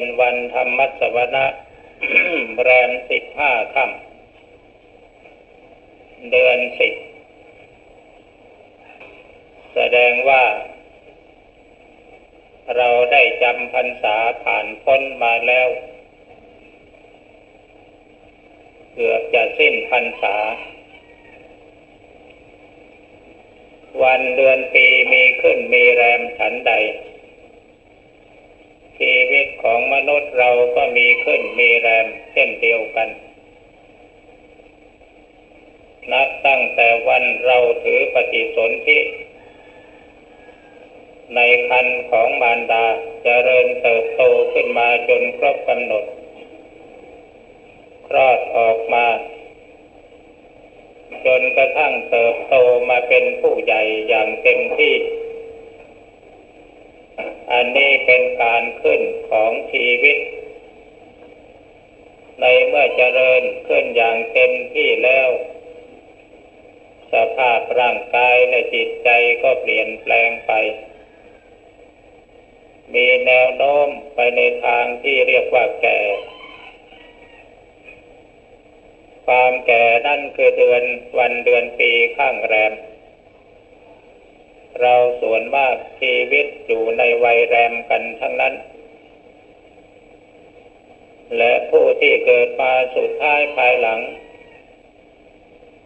เป็นวันธรรมสวนะ แรม15 ค่ำเดือน10แสดงว่าเราได้จำพรรษาผ่านพ้นมาแล้วเกือบจะสิ้นพรรษาวันเดือนปีมีขึ้นมีแรมฉันใดชีวิตของมนุษย์เราก็มีขึ้นมีแรมเช่นเดียวกันนับตั้งแต่วันเราถือปฏิสนธิในครรภ์ของมารดาเจริญเติบโตขึ้นมาจนครบกำหนดคลอดออกมาจนกระทั่งเติบโตมาเป็นผู้ใหญ่อย่างเต็มที่อันนี้เป็นการขึ้นของชีวิตในเมื่อเจริญขึ้นอย่างเต็มที่แล้วสภาพร่างกายและจิตใจก็เปลี่ยนแปลงไปมีแนวโน้มไปในทางที่เรียกว่าแก่ความแก่นั่นคือเดือนวันเดือนปีข้างแรมเราส่วนมากชีวิตอยู่ในวัยแรมกันทั้งนั้นและผู้ที่เกิดมาสุดท้ายภายหลัง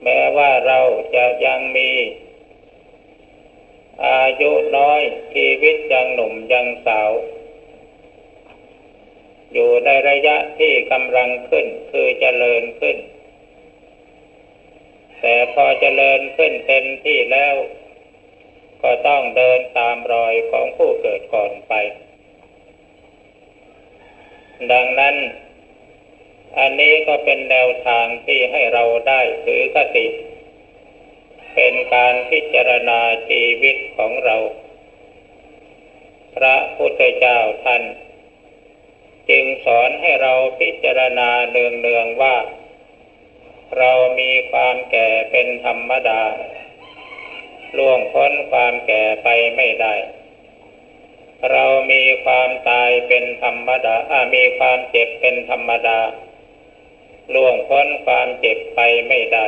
แม้ว่าเราจะยังมีอายุน้อยชีวิตยังหนุ่มยังสาวอยู่ในระยะที่กำลังขึ้นคือเจริญขึ้นแต่พอเจริญขึ้นเต็มที่แล้วก็ต้องเดินตามรอยของผู้เกิดก่อนไปดังนั้นอันนี้ก็เป็นแนวทางที่ให้เราได้ถือคติเป็นการพิจารณาชีวิตของเราพระพุทธเจ้าท่านจึงสอนให้เราพิจารณาเนืองๆว่าเรามีความแก่เป็นธรรมดาล่วงพ้นความแก่ไปไม่ได้เรามีความตายเป็นธรรมดามีความเจ็บเป็นธรรมดาล่วงพ้นความเจ็บไปไม่ได้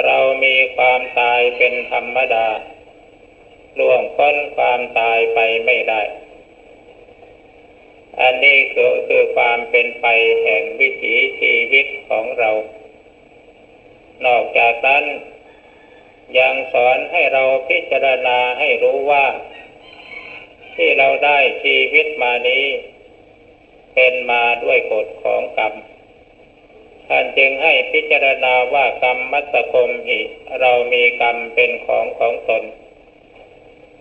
เรามีความตายเป็นธรรมดาล่วงพ้นความตายไปไม่ได้อันนี้คือความเป็นไปแห่งวิถีชีวิตของเรานอกจากนั้นยังสอนให้เราพิจารณาให้รู้ว่าที่เราได้ชีวิตมานี้เป็นมาด้วยกฎของกรรมท่านจึงให้พิจารณาว่ากรรมมัสสคมหิเรามีกรรมเป็นของตน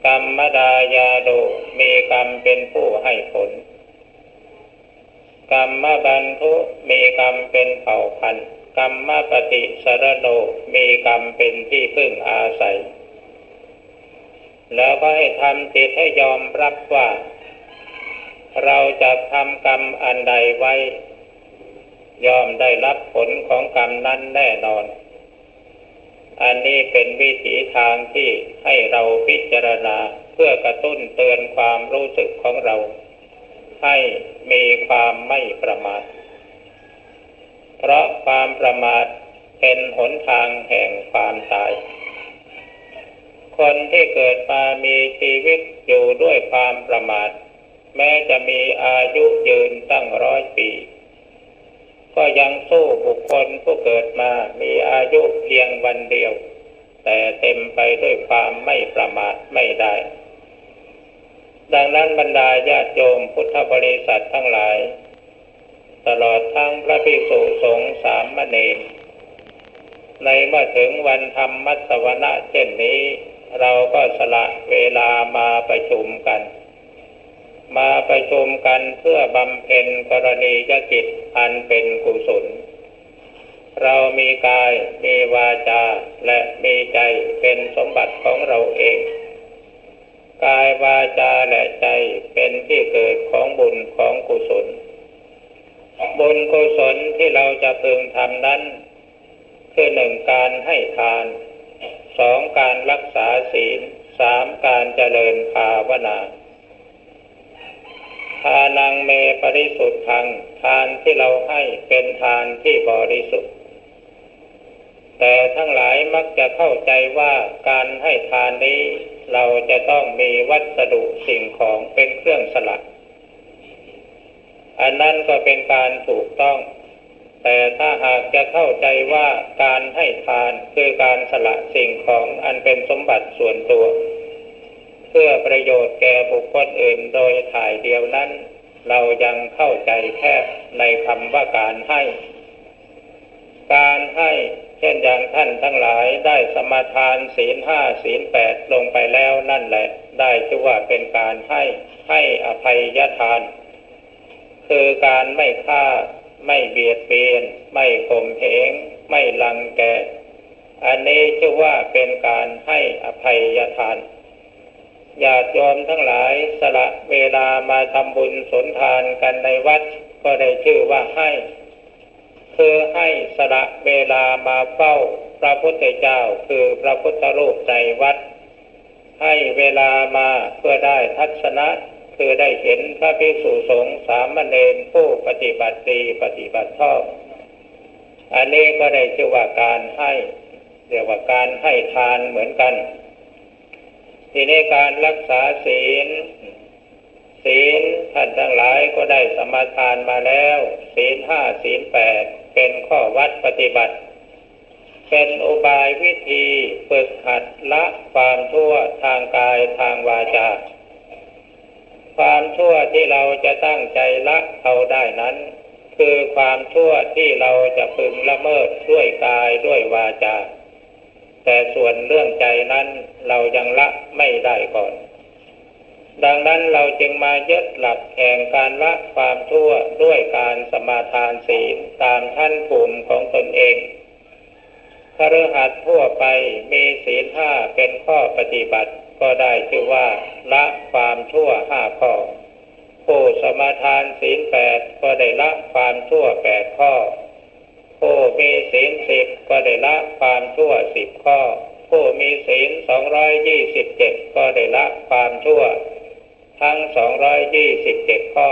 กรรมดายาโดมีกรรมเป็นผู้ให้ผลกรรมบันทุมีกรรมเป็นเผ่าพันธุ์กรรมปฏิสรโนมีกรรมเป็นที่พึ่งอาศัยแล้วก็ให้ทำจิตให้ยอมรับว่าเราจะทำกรรมอันใดไว้ย่อมได้รับผลของกรรมนั้นแน่นอนอันนี้เป็นวิถีทางที่ให้เราพิจารณาเพื่อกระตุ้นเตือนความรู้สึกของเราให้มีความไม่ประมาทเพราะความประมาทเป็นหนทางแห่งความตายคนที่เกิดมามีชีวิตอยู่ด้วยความประมาทแม้จะมีอายุยืนตั้ง100 ปีก็ยังสู้บุคคลผู้เกิดมามีอายุเพียงวันเดียวแต่เต็มไปด้วยความไม่ประมาทไม่ได้ดังนั้นบรรดาญาติโยมพุทธบริษัททั้งหลายตลอดทั้งพระภิกษุสงฆ์สามเณรในเมื่อถึงวันธรรมมัสสวนะเช่นนี้เราก็สละเวลามาประชุมกันเพื่อบำเพ็ญกรณียกิจอันเป็นกุศลเรามีกายมีวาจาและมีใจเป็นสมบัติของเราเองกายวาจาและใจเป็นที่เกิดของบุญของกุศลบุญกุศลที่เราจะพึงทำนั้นคือ1การให้ทาน2การรักษาศีล3การเจริญภาวนา ทานังเมปริสุทธังทานที่เราให้เป็นทานที่บริสุทธิ์แต่ทั้งหลายมักจะเข้าใจว่าการให้ทานนี้เราจะต้องมีวัสดุสิ่งของเป็นเครื่องสละอันนั้นก็เป็นการถูกต้องแต่ถ้าหากจะเข้าใจว่าการให้ทานคือการสละสิ่งของอันเป็นสมบัติส่วนตัวเพื่อประโยชน์แก่บุคคลอื่นโดยถ่ายเดียวนั้นเรายังเข้าใจแค่ในคำว่าการให้การให้เช่นอย่างท่านทั้งหลายได้สมาทานศีลห้าศีลแปดลงไปแล้วนั่นแหละได้ชื่อว่าเป็นการให้อภัยทานคือการไม่ฆ่าไม่เบียดเบียนไม่ข่มเหงไม่รังแกอันนี้ชื่อว่าเป็นการให้อภัยทานญาติโยมทั้งหลายสละเวลามาทำบุญสนทานกันในวัดก็ได้ชื่อว่าให้คือให้สละเวลามาเฝ้าพระพุทธเจ้าคือพระพุทธรูปในวัดให้เวลามาเพื่อได้ทัศนะคือได้เห็นพระภิกษุสงฆ์สามเณรผู้ปฏิบัติดีปฏิบัติชอบอันนี้ก็ได้ชื่อว่าการให้เรียกว่าการให้ทานเหมือนกันทีนี้การรักษาศีลท่านทั้งหลายก็ได้สมาทานมาแล้วศีลห้าศีลแปดเป็นข้อวัดปฏิบัติเป็นอุบายวิธีฝึกหัดละความชั่วทางกายทางวาจาความชั่วที่เราจะตั้งใจละเอาได้นั้นคือความชั่วที่เราจะพึงละเมิดด้วยกายด้วยวาจาแต่ส่วนเรื่องใจนั้นเรายังละไม่ได้ก่อนดังนั้นเราจึงมายึดหลักแห่งการละความชั่วด้วยการสมาทานศีลตามชั้นภูมิของตนเองคฤหัสถ์ทั่วไปมีศีลห้าเป็นข้อปฏิบัติก็ได้ชื่อว่าละความชั่วห้าข้อผู้สมาทานศีลแปดก็ได้ละความชั่วแปดข้อผู้มีศีลสิบก็ได้ละความชั่วสิบข้อผู้มีศีล227ก็ได้ละความชั่วทั้ง227ข้อ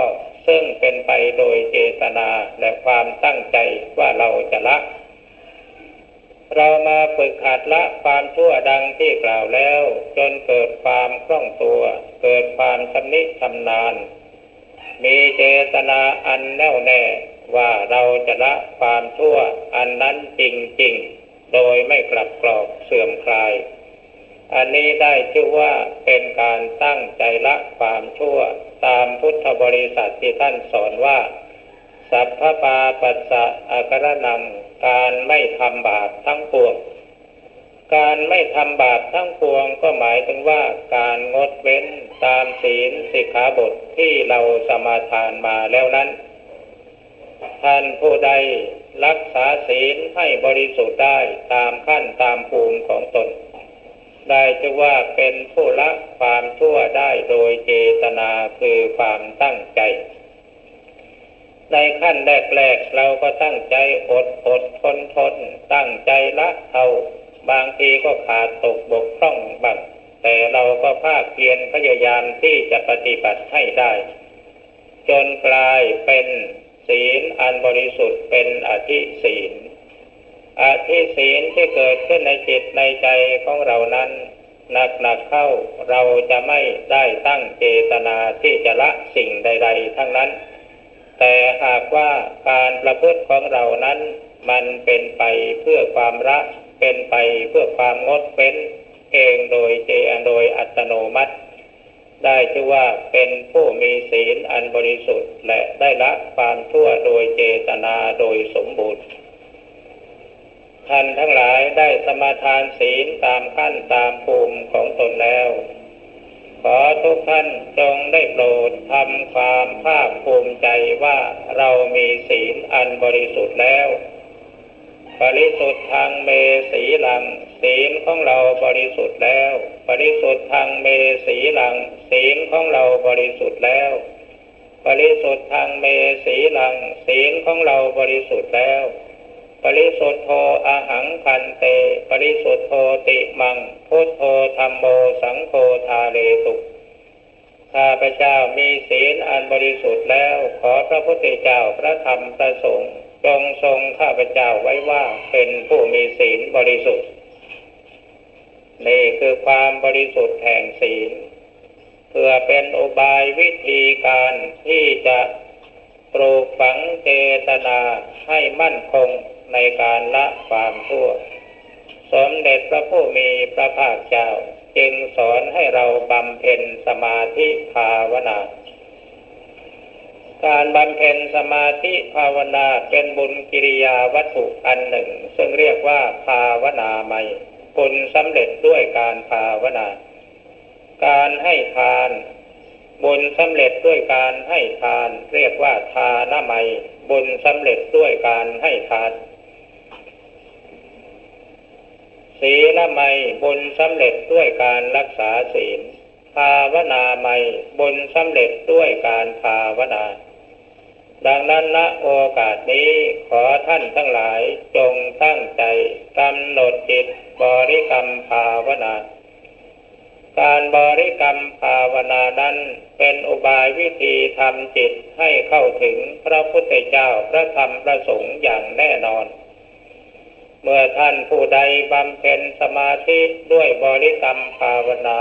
ซึ่งเป็นไปโดยเจตนาและความตั้งใจว่าเราจะละเรามาฝึกหัดละความชั่วดังที่กล่าวแล้วจนเกิดความคล่องตัวเกิดความชำนิชำนาญมีเจตนาอันแน่วแน่ว่าเราจะละความชั่วอันนั้นจริงๆโดยไม่กลับกรอกเสื่อมคลายอันนี้ได้ชื่อว่าเป็นการตั้งใจละความชั่วตามพุทธบริษัทที่ท่านสอนว่าสัพพปาปัสสะอาการนังการไม่ทำบาปทั้งปวงการไม่ทำบาปทั้งปวงก็หมายถึงว่าการงดเว้นตามศีลสิกขาบทที่เราสมาทานมาแล้วนั้นท่านผู้ใดรักษาศีลให้บริสุทธิ์ได้ตามขั้นตามภูมิของตนได้ชื่อว่าเป็นผู้ละความชั่วได้โดยเจตนาคือความตั้งใจในขั้นแรกๆเราก็ตั้งใจอดทนตั้งใจละเอาบางทีก็ขาดตกบกพร่องบ้างแต่เราก็ภาคเพียรพยายามที่จะปฏิบัติให้ได้จนกลายเป็นศีลอันบริสุทธิ์เป็นอธิศีลที่เกิดขึ้นในจิตในใจของเรานั้นหนักเข้าเราจะไม่ได้ตั้งเจตนาที่จะละสิ่งใดๆทั้งนั้นแต่หากว่าการประพฤติของเรานั้นมันเป็นไปเพื่อความละเป็นไปเพื่อความงดเว้นเองโดยอัตโนมัติได้ชื่อว่าเป็นผู้มีศีลอันบริสุทธิ์และได้ละความชั่วโดยเจตนาโดยสมบูรณ์ท่านทั้งหลายได้สมาทานศีลตามขั้นตามภูมิของตนแล้วขอทุกท่านจงได้โปรดทำความภาคภูมิใจว่าเรามีศีลอันบริสุทธิ์แล้วบริสุทธิ์ทางเมสีลังศีลของเราบริสุทธิ์แล้วบริสุทธิ์ทางเมสีลังศีลของเราบริสุทธิ์แล้วบริสุทธิ์ทางเมสีลังศีลของเราบริสุทธิ์แล้วปริสุทธโธอหังคันเตปริสุทธโธติมังพุทโธธัมโมสังโฆทาเรตุ ข้าพเจ้ามีศีลอันบริสุทธิ์แล้วขอพระพุทธเจ้าพระธรรมพระสงฆ์จงทรงข้าพเจ้าไว้ว่าเป็นผู้มีศีลบริสุทธิ์นี่คือความบริสุทธิ์แห่งศีลเพื่อเป็นอุบายวิธีการที่จะปลูกฝังเจตนาให้มั่นคงในการละความชั่วสมเด็จพระผู้มีพระภาคเจ้าจึงสอนให้เราบำเพ็ญสมาธิภาวนาการบำเพ็ญสมาธิภาวนาเป็นบุญกิริยาวัตถุอันหนึ่งซึ่งเรียกว่าภาวนาไมยบุญสำเร็จด้วยการภาวนาการให้ทานบุญสำเร็จด้วยการให้ทานเรียกว่าทานไมยบุญสำเร็จด้วยการให้ทานศีลไมยบุญสำเร็จด้วยการรักษาศีลภาวนาไมยบุญสำเร็จด้วยการภาวนาดังนั้นณโอกาสนี้ขอท่านทั้งหลายจงตั้งใจกำหนดจิตบริกรรมภาวนาการบริกรรมภาวนานั้นเป็นอุบายวิธีทำจิตให้เข้าถึงพระพุทธเจ้าพระธรรมพระสงฆ์อย่างแน่นอนเมื่อท่านผู้ใดบำเพ็ญสมาธิด้วยบริกรรมภาวนา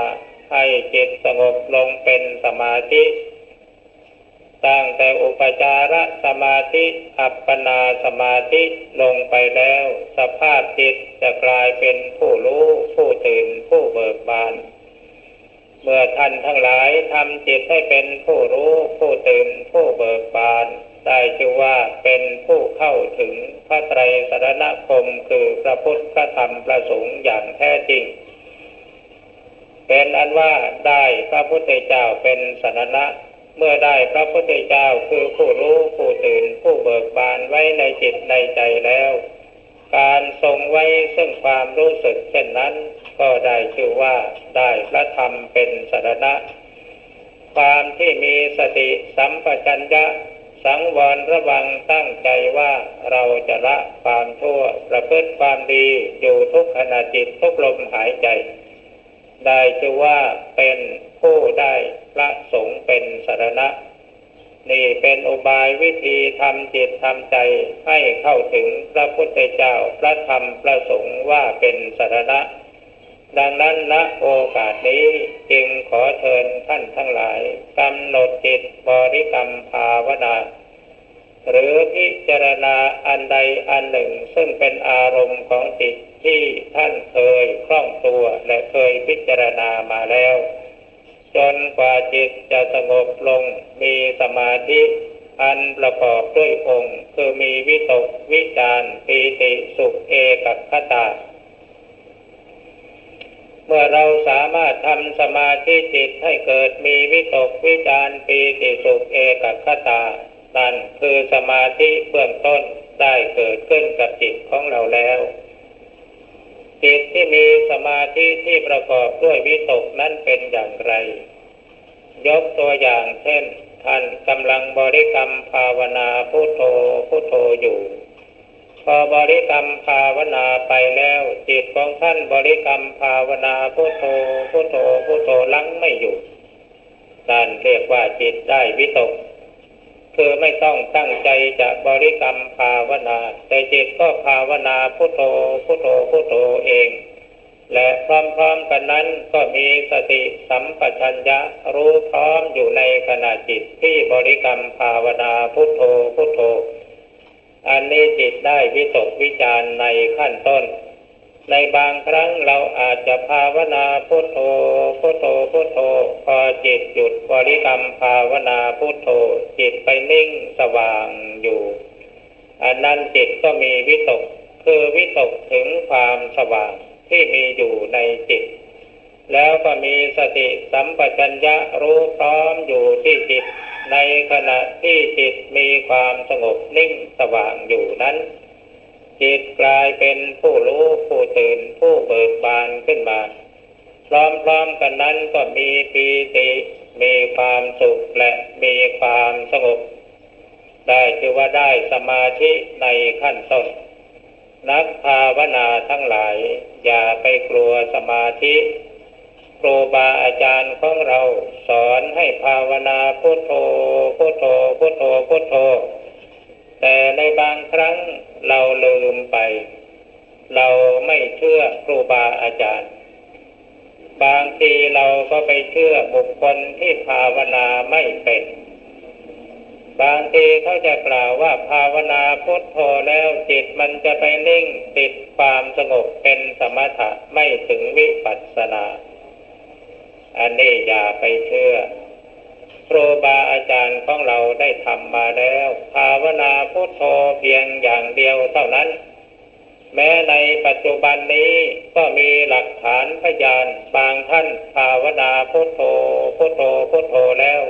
ให้จิตสงบลงเป็นสมาธิตั้งแต่อุปจารสมาธิอัปปนาสมาธิลงไปแล้วสภาพจิตจะกลายเป็นผู้รู้ผู้ตื่นผู้เบิกบานเมื่อท่านทั้งหลายทำจิตให้เป็นผู้รู้ผู้ตื่นผู้เบิกบานได้ชื่อว่าเป็นผู้เข้าถึงพระไตรสรณคมคือพระพุทธพระธรรมพระสงฆ์อย่างแท้จริงเป็นอันว่าได้พระพุทธเจ้าเป็นสรณะเมื่อได้พระพุทธเจ้าคือผู้รู้ผู้ตื่นผู้เบิกบานไว้ในจิตในใจแล้วการทรงไว้ซึ่งความรู้สึกเช่นนั้นก็ได้ชื่อว่าได้พระธรรมเป็นสรณะความที่มีสติสัมปชัญญะสังวรระวังตั้งใจว่าเราจะละความชั่วประพฤติความดีอยู่ทุกขณะจิตทุกลมหายใจได้ชื่อว่าเป็นผู้ได้พระสงฆ์เป็นสรณะนี่เป็นอุบายวิธีทำจิตทำใจให้เข้าถึงพระพุทธเจ้าพระธรรมพระสงฆ์ว่าเป็นสรณะดังนั้นณโอกาสนี้จึงขอเชิญท่านทั้งหลายกำหนดจิตบริกรรมภาวนาหรือพิจารณาอันใดอันหนึ่งซึ่งเป็นอารมณ์ของจิตที่ท่านเคยคล่องตัวและเคยพิจารณามาแล้วจนกว่าจิตจะสงบลงมีสมาธิอันประกอบด้วยองค์คือมีวิตกวิจารปีติสุขเอกคตาเมื่อเราสามารถทำสมาธิจิตให้เกิดมีวิตกวิจารปีติสุขเอกคตานั่นคือสมาธิเบื้องต้นได้เกิดขึ้นกับจิตของเราแล้วจิตที่มีสมาธิที่ประกอบด้วยวิตกนั้นเป็นอย่างไรยกตัวอย่างเช่นท่านกำลังบริกรรมภาวนาพุทโธพุทโธอยู่พอบริกรรมภาวนาไปแล้วจิตของท่านบริกรรมภาวนาพุทโธพุทโธพุทโธลังไม่อยู่นั่นเรียกว่าจิตได้วิตกคือไม่ต้องตั้งใจจะบริกรรมภาวนาแต่จิตก็ภาวนาพุทโธพุทโธพุทโธเองและพร้อมๆกันนั้นก็มีสติสัมปชัญญะรู้พร้อมอยู่ในขณะจิตที่บริกรรมภาวนาพุทโธพุทโธอันนี้จิตได้วิตกวิจารในขั้นต้นในบางครั้งเราอาจจะภาวนาพุทโธพุทโธพุทโธพอจิตหยุดบริกรรมภาวนาพุทโธจิตไปนิ่งสว่างอยู่อันนั้นจิตก็มีวิตกคือวิตกถึงความสว่างที่มีอยู่ในจิตแล้วก็มีสติสัมปชัญญะรู้พร้อมอยู่ที่จิตในขณะที่จิตมีความสงบนิ่งสว่างอยู่นั้นจิตกลายเป็นผู้รู้ผู้ตื่นผู้เบิกบานขึ้นมาพร้อมๆกันนั้นก็มีปีติมีความสุขและมีความสงบได้ชื่อว่าได้สมาธิในขั้นต้นนักภาวนาทั้งหลายอย่าไปกลัวสมาธิ ครูบาอาจารย์ของเราสอนให้ภาวนาพุทโธพุทโธพุทโธพุทโธแต่ในบางครั้งเราลืมไปเราไม่เชื่อครูบาอาจารย์บางทีเราก็ไปเชื่อบุคคลที่ภาวนาไม่เป็นบางทีเขาจะกล่าวว่าภาวนาพุทโธแล้วจิตมันจะไปนิ่งติดความสงบเป็นสมถะไม่ถึงวิปัสสนาอันนี้อย่าไปเชื่อครูบาอาจารย์ของเราได้ทำมาแล้วภาวนาพุทโธเพียงอย่างเดียวเท่านั้นแม้ในปัจจุบันนี้ก็มีหลักฐานพยานบางท่านภาวนาพุทโธพุทโธพุทโธแล้ว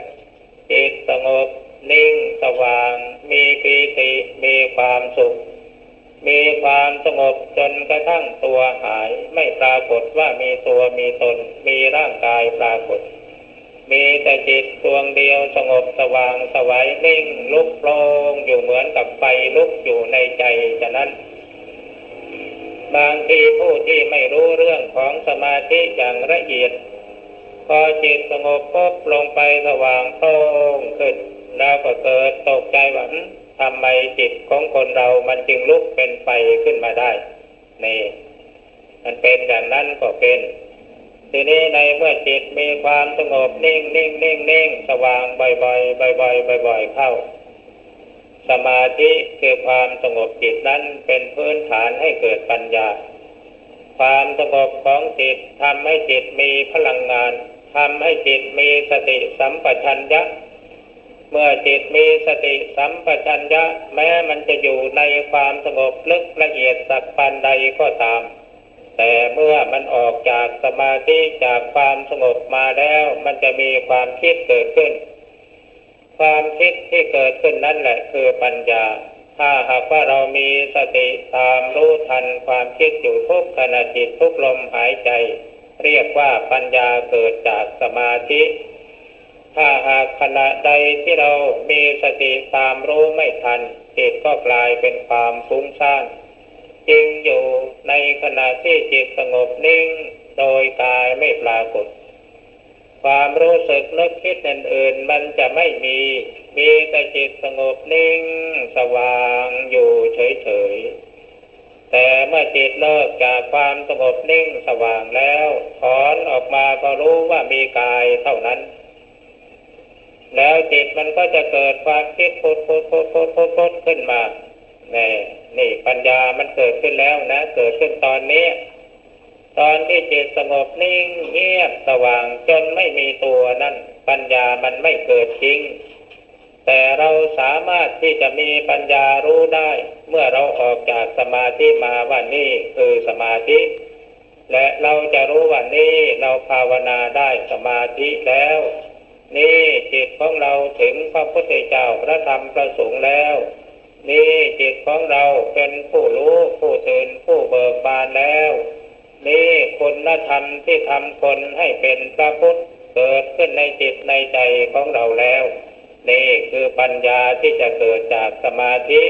จิตสงบนิ่งสว่างมีปีติมีความสุขมีความสงบจนกระทั่งตัวหายไม่ปรากฏว่ามีตัวมีตนมีร่างกายปรากฏมีแต่จิตดวงเดียวสงบสว่างสวัยนิ่งลุกโปร่งอยู่เหมือนกับไฟลุกอยู่ในใจฉะนั้นบางทีผู้ที่ไม่รู้เรื่องของสมาธิอย่างละเอียดพอจิตสงบปุ๊บลงไปสว่างโปร่งขึ้นแล้วก็เกิดตกใจว่าทำไมจิตของคนเรามันจึงลุกเป็นไฟขึ้นมาได้นี่มันเป็นอย่างนั้นก็เป็นทีนี้ในเมื่อจิตมีความสงบนิ่งนิ่งนิ่งนิ่งสว่างบ่อยๆบ่อยๆบ่อยๆเข้าสมาธิคือความสงบจิตนั้นเป็นพื้นฐานให้เกิดปัญญาความสงบของจิตทำให้จิตมีพลังงานทำให้จิตมีสติสัมปชัญญะเมื่อจิตมีสติสัมปชัญญะแม้มันจะอยู่ในความสงบลึกละเอียดสักปานใดก็ตามแต่เมื่อมันออกจากสมาธิจากความสงบมาแล้วมันจะมีความคิดเกิดขึ้นความคิดที่เกิดขึ้นนั่นแหละคือปัญญาถ้าหากว่าเรามีสติตามรู้ทันความคิดอยู่ทุกขณะจิตทุกลมหายใจเรียกว่าปัญญาเกิดจากสมาธิถ้าหากขณะใดที่เรามีสติตามรู้ไม่ทันจิตก็กลายเป็นความฟุ้งซ่านจริงอยู่ในขณะที่จิตสงบนิ่งโดยกายไม่ปรากฏความรู้สึกนึกคิดอื่นๆมันจะไม่มีแต่จิตสงบนิ่งสว่างอยู่เฉยๆแต่เมื่อจิตเลิกจากความสงบนิ่งสว่างแล้วถอนออกมาก็รู้ว่ามีกายเท่านั้นแล้วจิตมันก็จะเกิดความคิดพุดขึ้นมานี่ปัญญามันเกิดขึ้นแล้วนะเกิดขึ้นตอนนี้ตอนที่จิตสงบนิ่งเงียบสว่างจนไม่มีตัวนั่นปัญญามันไม่เกิดจริงแต่เราสามารถที่จะมีปัญญารู้ได้เมื่อเราออกจากสมาธิมาว่านี่คือสมาธิและเราจะรู้ว่านี่เราภาวนาได้สมาธิแล้วนี่จิตของเราถึงพระพุทธเจ้าพระธรรมพระสงฆ์แล้วนี่จิตของเราเป็นผู้รู้ผู้ตื่นผู้เบิกบานแล้วนี่คุณธรรมที่ทำคนให้เป็นพระพุทธเกิดขึ้นในจิตในใจของเราแล้วนี่คือปัญญาที่จะเกิดจากสมาธิ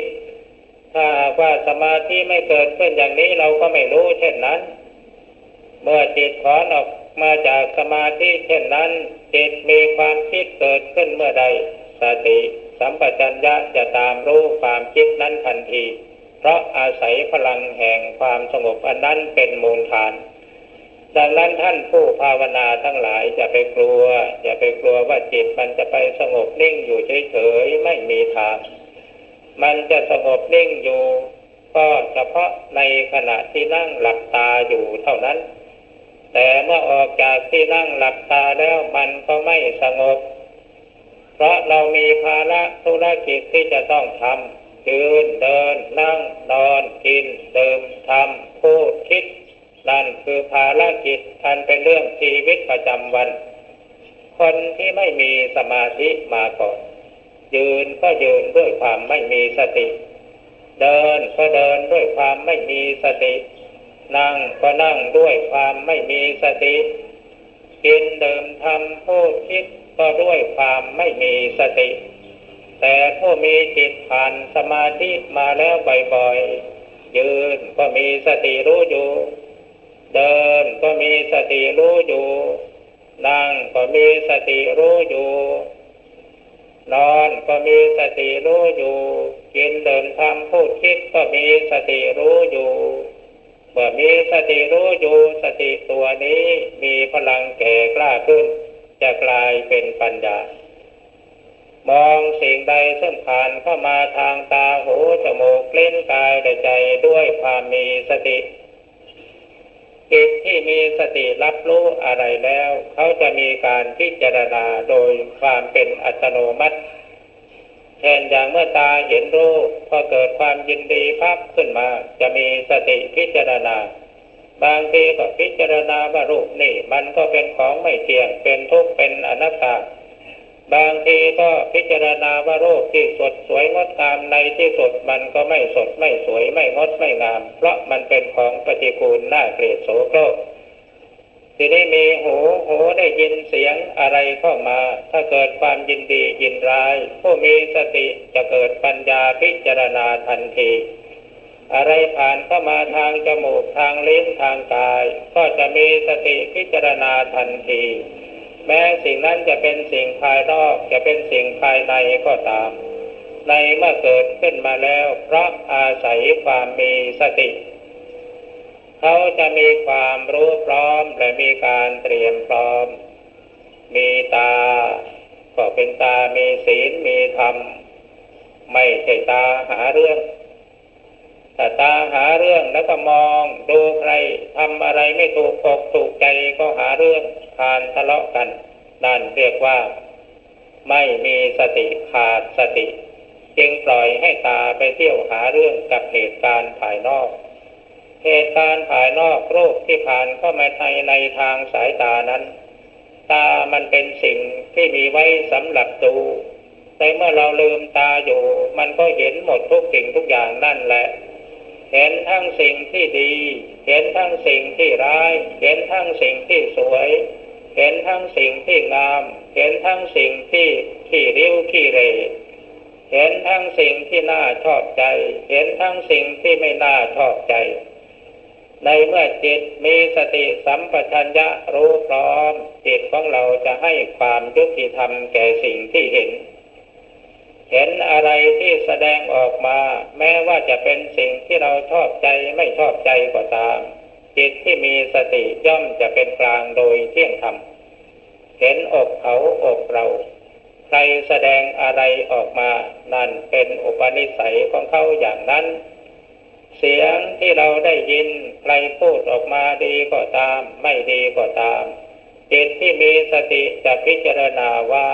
ถ้าว่าสมาธิไม่เกิดขึ้นอย่างนี้เราก็ไม่รู้เช่นนั้นเมื่อจิตถอนออกมาจากสมาธิเช่นนั้นจิตมีความคิดเกิดขึ้นเมื่อใดสติสัมปชัญญะจะตามรู้ความคิดนั้นทันทีเพราะอาศัยพลังแห่งความสงบอันนั้นเป็นมูลฐานดังนั้นท่านผู้ภาวนาทั้งหลายอย่าไปกลัวว่าจิตมันจะไปสงบนิ่งอยู่เฉยๆไม่มีทางมันจะสงบนิ่งอยู่ก็เฉพาะในขณะที่นั่งหลับตาอยู่เท่านั้นแต่เมื่อออกจากที่นั่งหลับตาแล้วมันก็ไม่สงบเพราะเรามีภาระธุรกิจที่จะต้องทำยืนเดินนั่งนอนกินดื่มทำพูดคิดนั่นคือภารกิจอันเป็นเรื่องชีวิตประจำวันคนที่ไม่มีสมาธิมาก่อนยืนก็ยืนด้วยความไม่มีสติเดินก็เดินด้วยความไม่มีสตินั่งก็นั่งด้วยความไม่มีสติกินดื่มทำพูดคิดก็ด้วยความไม่มีสติแต่ผู้มีจิตผ่านสมาธิมาแล้วบ่อยๆยืนก็มีสติรู้อยู่ เดินก็มีสติรู้อยู่นั่งก็มีสติรู้อยู่นอนก็มีสติรู้อยู่กินเดินทำพูดคิดก็มีสติรู้อยู่เมื่อมีสติรู้อยู่สติตัวนี้มีพลังแก่กล้าขึ้นจะกลายเป็นปัญญามองสิ่งใดซึ่งผ่านเข้ามาทางตาหูจมูกลิ้นกายและใจด้วยความมีสติจิตที่มีสติรับรู้อะไรแล้วเขาจะมีการพิจารณาโดยความเป็นอัตโนมัติเช่นอย่างเมื่อตาเห็นรูปพอเกิดความยินดีภาพขึ้นมาจะมีสติพิจารณาบางทีก็พิจารณาว่ารูปนี่มันก็เป็นของไม่เที่ยงเป็นทุกข์เป็นอนัตตาบางทีก็พิจารณาว่ารูปที่สดสวยงดงามในที่สุดมันก็ไม่สดไม่สวยไม่งดไม่งามเพราะมันเป็นของปฏิกูลน่าเกลียดโสโครกทีนี้มีหูได้ยินเสียงอะไรเข้ามาถ้าเกิดความยินดียินร้ายผู้มีสติจะเกิดปัญญาพิจารณาทันทีอะไรผ่านเข้ามาทางจมูกทางลิ้นทางกายก็จะมีสติพิจารณาทันทีแม้สิ่งนั้นจะเป็นสิ่งภายนอกจะเป็นสิ่งภายในก็ตามในเมื่อเกิดขึ้นมาแล้วเพราะอาศัยความมีสติเขาจะมีความรู้พร้อมและมีการเตรียมพร้อมมีตาก็เป็นตามีศีลมีธรรมไม่ใช่ตาหาเรื่องแต่ตาหาเรื่องแล้วก็มองดูใครทำอะไรไม่ถูกอกถูกใจก็หาเรื่องพานทะเลาะกันนั่นเรียกว่าไม่มีสติขาดสติจึงปล่อยให้ตาไปเที่ยวหาเรื่องกับเหตุการณ์ภายนอกเหตุการณ์ภายนอกรูปที่ผ่านเข้ามาในทางสายตานั้นตามันเป็นสิ่งที่มีไว้สำหรับดูแต่เมื่อเราลืมตาอยู่มันก็เห็นหมดทุกสิ่งทุกอย่างนั่นแหละเห็นทั้งสิ่งที่ดีเห็นทั้งสิ่งที่ร้ายเห็นทั้งสิ่งที่สวยเห็นทั้งสิ่งที่งามเห็นทั้งสิ่งที่ขี้ริ้วขี้เหร่เห็นทั้งสิ่งที่น่าชอบใจเห็นทั้งสิ่งที่ไม่น่าชอบใจในเมื่อจิตมีสติสัมปชัญญะรู้พร้อมจิตของเราจะให้ความยุติธรรมแก่สิ่งที่เห็นอะไรที่แสดงออกมาแม้ว่าจะเป็นสิ่งที่เราชอบใจไม่ชอบใจก็ตามจิตที่มีสติย่อมจะเป็นกลางโดยเที่ยงธรรมเห็นอกเขาอกเราใครแสดงอะไรออกมานั่นเป็นอุปนิสัยของเขาอย่างนั้นเสียงที่เราได้ยินใครพูดออกมาดีก็ตามไม่ดีก็ตามจิตที่มีสติจะพิจารณาว่า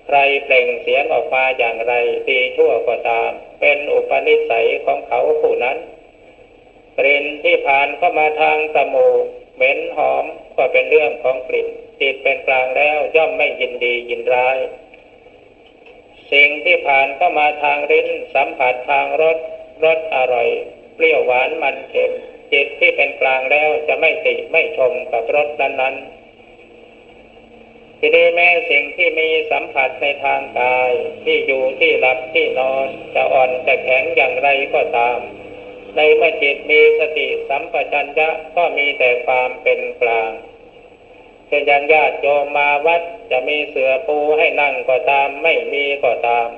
ใครเปล่งเสียงออกมาอย่างไรดีชั่วก็ตามเป็นอุปนิสัยของเขาผู้นั้นกลิ่นที่ผ่านเข้ามาทางจมูกเหม็นหอมก็เป็นเรื่องของกลิ่นจิตเป็นกลางแล้วย่อมไม่ยินดียินร้ายสิ่งที่ผ่านเข้ามาทางลิ้นสัมผัสทางรสอร่อยเปรี้ยวหวานมันเค็มจิตที่เป็นกลางแล้วจะไม่ติไม่ชมกับรสนั้นๆทีนี้แม้สิ่งที่มีสัมผัสในทางกายที่อยู่ที่หลับที่นอนจะอ่อนจะแข็งอย่างไรก็ตามในเมื่อจิตมีสติสัมปชัญญะก็มีแต่ความเป็นกลางเช่นอย่างญาติโยมมาวัดจะมีเสื่อปูให้นั่งก็ตามไม่มีก็ตาม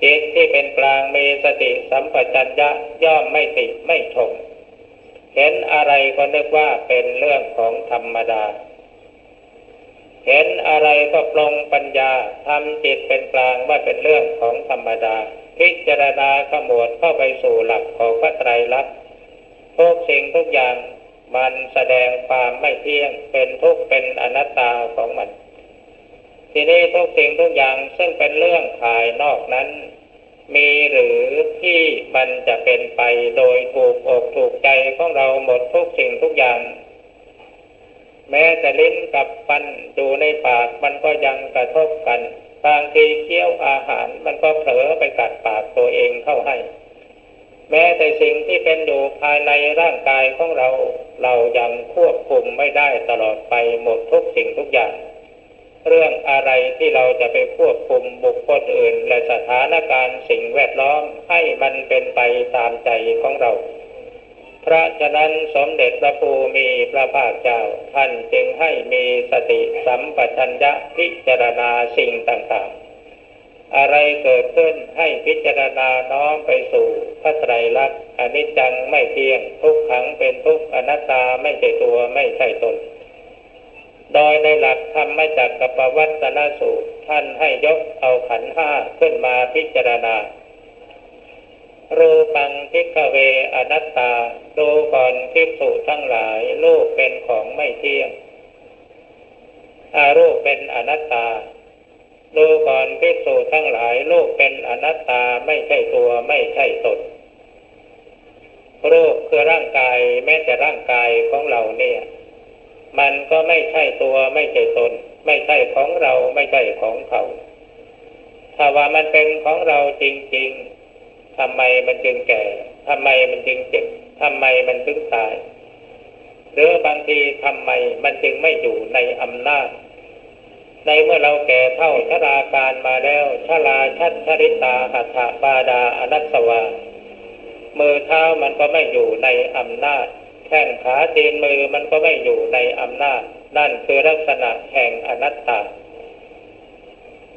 จิตที่เป็นกลางมีสติสัมปชัญญะย่อมไม่ติไม่ชมเห็นอะไรก็นึกว่าเป็นเรื่องของธรรมดาเห็นอะไรก็ปลงปัญญาทำจิตเป็นกลางว่าเป็นเรื่องของธรรมดาพิจารณาขมวดเข้าไปสู่หลักของพระไตรลักษณ์ทุกสิ่งทุกอย่างมันแสดงความไม่เที่ยงเป็นทุกข์เป็นอนัตตาของมันทีนี้ทุกสิ่งทุกอย่างซึ่งเป็นเรื่องภายนอกนั้นมีหรือที่มันจะเป็นไปโดยถูกอกถูกใจของเราหมดทุกสิ่งทุกอย่างแม้แต่ลิ้นกับฟันดูในปากมันก็ยังกระทบกันบางทีเคี้ยวอาหารมันก็เผลอไปกัดปากตัวเองเข้าให้แม้แต่สิ่งที่เป็นอยู่ภายในร่างกายของเรายังควบคุมไม่ได้ตลอดไปหมดทุกสิ่งทุกอย่างเรื่องอะไรที่เราจะไปควบคุมบุคคลอื่นและสถานการณ์สิ่งแวดล้อมให้มันเป็นไปตามใจของเรา เพราะฉะนั้นสมเด็จพระภูมิพระภาคเจ้าท่านจึงให้มีสติสัมปชัญญะพิจารณาสิ่งต่างๆอะไรเกิดขึ้นให้พิจารณาน้อมไปสู่พระไตรลักษณ์อนิจจังไม่เที่ยงทุกขังเป็นทุกข์อนัตตาไม่ใช่ตัวไม่ใช่ตนโดยในหลักธรรมจักรปวัตตนสูตรท่านให้ยกเอาขันธ์ห้าขึ้นมาพิจารณารูปังภิกขเวอนัตตาดูก่อนภิกษุทั้งหลายรูปเป็นของไม่เที่ยงรูปเป็นอนัตตาดูก่อนภิกษุทั้งหลายรูปเป็นอนัตตาไม่ใช่ตัวไม่ใช่ตนรูปคือร่างกายแม้แต่ร่างกายของเราเนี่ยมันก็ไม่ใช่ตัวไม่ใช่ตนไม่ใช่ของเราไม่ใช่ของเขาถ้าว่ามันเป็นของเราจริงๆทำไมมันจึงแก่ทำไมมันจึงเจ็บทำไมมันจึงตายหรือบางทีทำไมมันจึงไม่อยู่ในอำนาจในเมื่อเราแก่เฒ่าชราการมาแล้วชราชัดชริตาหัตถปาดาอนัสสวามือเท้ามันก็ไม่อยู่ในอำนาจแข้งขาตีนมือมันก็ไม่อยู่ในอำนาจนั่นคือลักษณะแห่งอนัตตา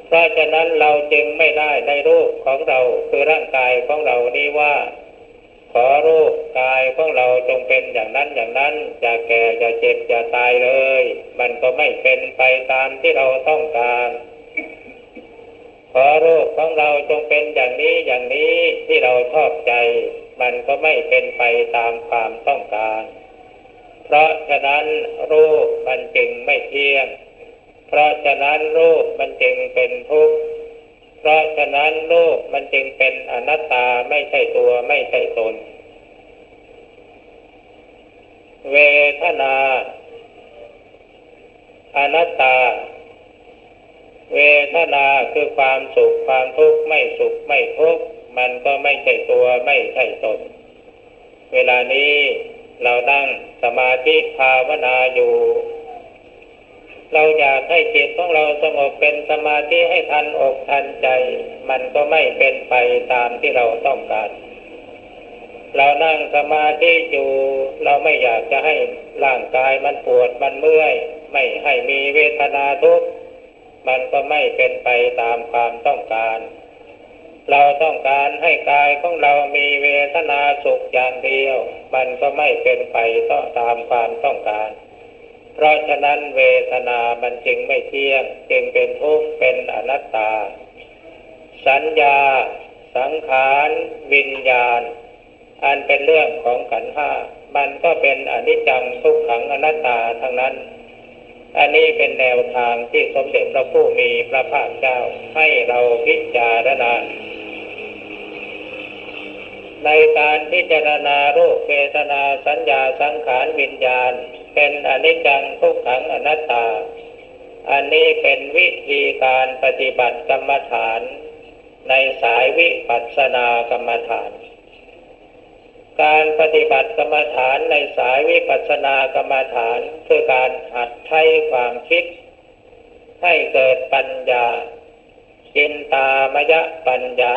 เพราะฉะนั้นเราจึงไม่ได้ในรูปของเราคือร่างกายของเรานี้ว่าขอรูปกายของเราจงเป็นอย่างนั้นอย่างนั้นอย่าแก่อย่าเจ็บอย่าตายเลยมันก็ไม่เป็นไปตามที่เราต้องการขอรูปของเราจงเป็นอย่างนี้อย่างนี้ที่เราชอบใจมันก็ไม่เป็นไปตามความต้องการเพราะฉะนั้นรูปมันจึงไม่เที่ยงเพราะฉะนั้นรูปมันจึงเป็นทุกข์เพราะฉะนั้นรูปมันจึงเป็นอนัตตาไม่ใช่ตัวไม่ใช่ตนเวทนาอนัตตาเวทนาคือความสุขความทุกข์ไม่สุขไม่ทุกข์มันก็ไม่ใช่ตัวไม่ใช่ตนเวลานี้เรานั่งสมาธิภาวนาอยู่เราอยากให้จิตของเราสงบเป็นสมาธิให้ทันอกทันใจมันก็ไม่เป็นไปตามที่เราต้องการเรานั่งสมาธิอยู่เราไม่อยากจะให้ร่างกายมันปวดมันเมื่อยไม่ให้มีเวทนาทุกข์มันก็ไม่เป็นไปตามความต้องการเราต้องการให้กายของเรามีเวทนาสุขอย่างเดียวมันก็ไม่เป็นไปตามความต้องการเพราะฉะนั้นเวทนามันจึงไม่เที่ยงจึงเป็นทุกข์เป็นอนัตตาสัญญาสังขารวิญญาณอันเป็นเรื่องของขันธ์ห้ามันก็เป็นอนิจจังทุกขังอนัตตาทั้งนั้นอันนี้เป็นแนวทางที่สมเด็จพระผู้มีพระภาคเจ้าให้เราพิจารณาในการพิจารณารูปเวทนาสัญญาสังขารวิญญาณเป็นอนิจจังทุกขังอนัตตาอันนี้เป็นวิธีการปฏิบัติกรรมฐานในสายวิปัสสนากรรมฐานการปฏิบัติกรรมฐานในสายวิปัสสนากรรมฐานคือการหัดใช้ความคิดให้เกิดปัญญาจินตามยปัญญา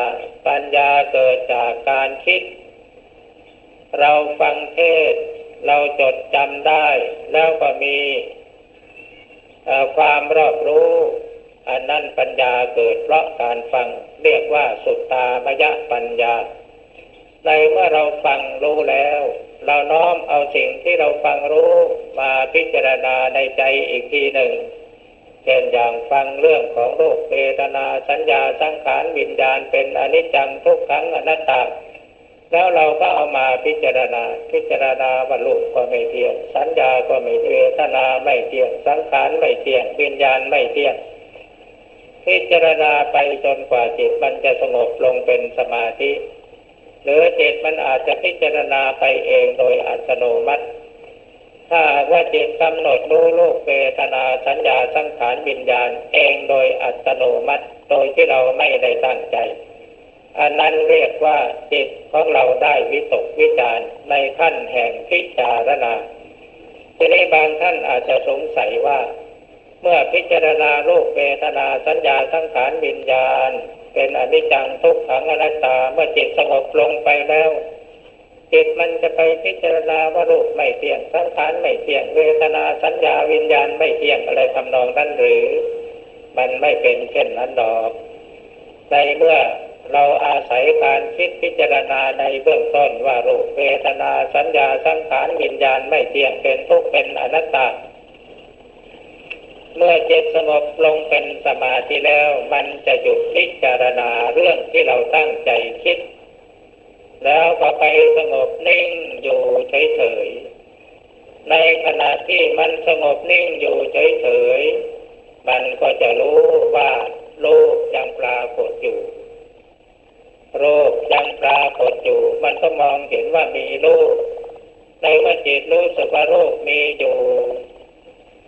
ปัญญาเกิดจากการคิดเราฟังเทศน์เราจดจำได้แล้วก็มีความรอบรู้อันนั้นปัญญาเกิดเพราะการฟังเรียกว่าสุตตามยปัญญาในเมื่อเราฟังรู้แล้วเราน้อมเอาสิ่งที่เราฟังรู้มาพิจารณาในใจอีกทีหนึ่งเช่นอย่างฟังเรื่องของรูปเวทนาสัญญาสังขารวิญญาณเป็นอนิจจังทุกขังอนัตตาแล้วเราก็เอามาพิจารณาว่ารูปก็ไม่เที่ยงสัญญาก็ไม่เที่ยงเวทนาไม่เที่ยงสังขารไม่เที่ยงวิญญาณไม่เที่ยงพิจารณาไปจนกว่าจิตมันจะสงบลงเป็นสมาธิหรือจิตมันอาจจะพิจารณาไปเองโดยอัตโนมัติถ้าว่าจิตกำหนดรู้รูปเวทนาสัญญาสังขารวิญญาณเองโดยอัตโนมัติโดยที่เราไม่ได้ตั้งใจอันนั้นเรียกว่าจิตของเราได้วิตกวิจารในขั้นแห่งพิจารณาทีนี้บางท่านอาจจะสงสัยว่าเมื่อพิจารณารูปเวทนาสัญญาสังขารวิญญาณเป็นอนิจจังทุกขังอนัตตาเมื่อจิตสงบลงไปแล้ว จิตมันจะไปพิจารณาว่ารูปไม่เที่ยงสังขารไม่เที่ยงเวทนาสัญญาวิญญาณไม่เที่ยงอะไรทำนองนั้นหรือมันไม่เป็นเช่นนั้นดอกในเมื่อเราอาศัยการคิดพิจารณาในเบื้องต้นว่ารูปเวทนาสัญญาสังขารวิญญาณไม่เที่ยงเป็นทุกข์เป็นอนัตตาเมื่อจิตสงบลงเป็นสมาธิแล้วมันจะหยุดพิจารณาเรื่องที่เราตั้งใจคิดแล้วก็ไปสงบนิ่งอยู่เฉยๆในขณะที่มันสงบนิ่งอยู่เฉยๆมันก็จะรู้ว่ารูปยังปรากฏอยู่รูปยังปรากฏอยู่มันก็มองเห็นว่ามีรูปในเมื่อจิตรู้สึกว่ารูปมีอยู่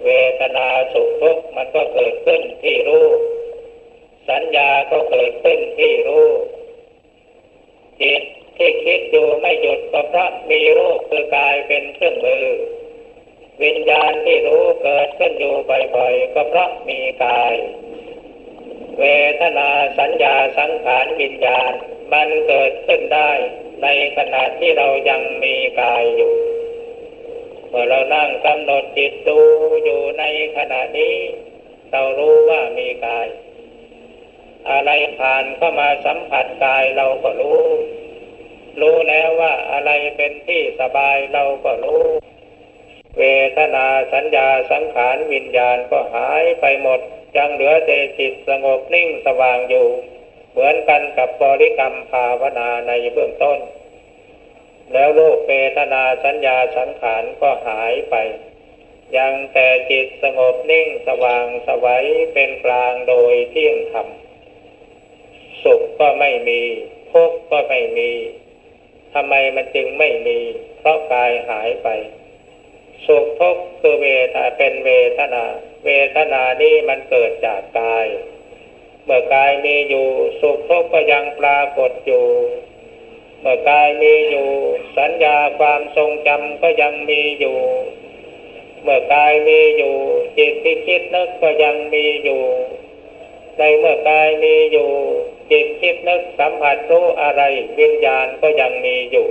เวทนาสุขทุกข์มันก็เกิดขึ้นที่รูปสัญญาก็เกิดขึ้นที่รูปจิตที่คิดอยู่ไม่หยุดก็เพราะมีรูปคือกายเป็นเครื่องมือวิญญาณที่รู้เกิดขึ้นอยู่บ่อยๆก็เพราะมีกายเวทนาสัญญาสังขารวิญญาณมันเกิดขึ้นได้ในขณะที่เรายังมีกายอยู่เมื่อเรานั่งกำหนดจิตดูอยู่ในขณะนี้เรารู้ว่ามีกายอะไรผ่านเข้ามาสัมผัสกายเราก็รู้แล้วว่าอะไรเป็นที่สบายเราก็รู้เวทนาสัญญาสังขารวิญญาณก็หายไปหมดยังเหลือแต่จิตสงบนิ่งสว่างอยู่เหมือนกันกับบริกรรมภาวนาในเบื้องต้นแล้วรูปเวทนาสัญญาสังขารก็หายไปยังแต่จิตสงบนิ่งสว่างไสวเป็นกลางโดยเที่ยงธรรมสุขก็ไม่มีทุกข์ก็ไม่มีทำไมมันจึงไม่มีเพราะกายหายไปสุขทุกข์คือเวทนาเป็นเวทนานี้มันเกิดจากกายเมื่อกายมีอยู่สุขทุกข์ก็ยังปรากฏอยู่เมื่อกายมีอยู่สัญญาความทรงจำก็ยังมีอยู่เมื่อกายมีอยู่จิตที่คิดนึกก็ยังมีอยู่ในเมื่อกายมีอยู่จิตคิดนึกสัมผัสรู้อะไรวิญญาณก็ยังมีอยู่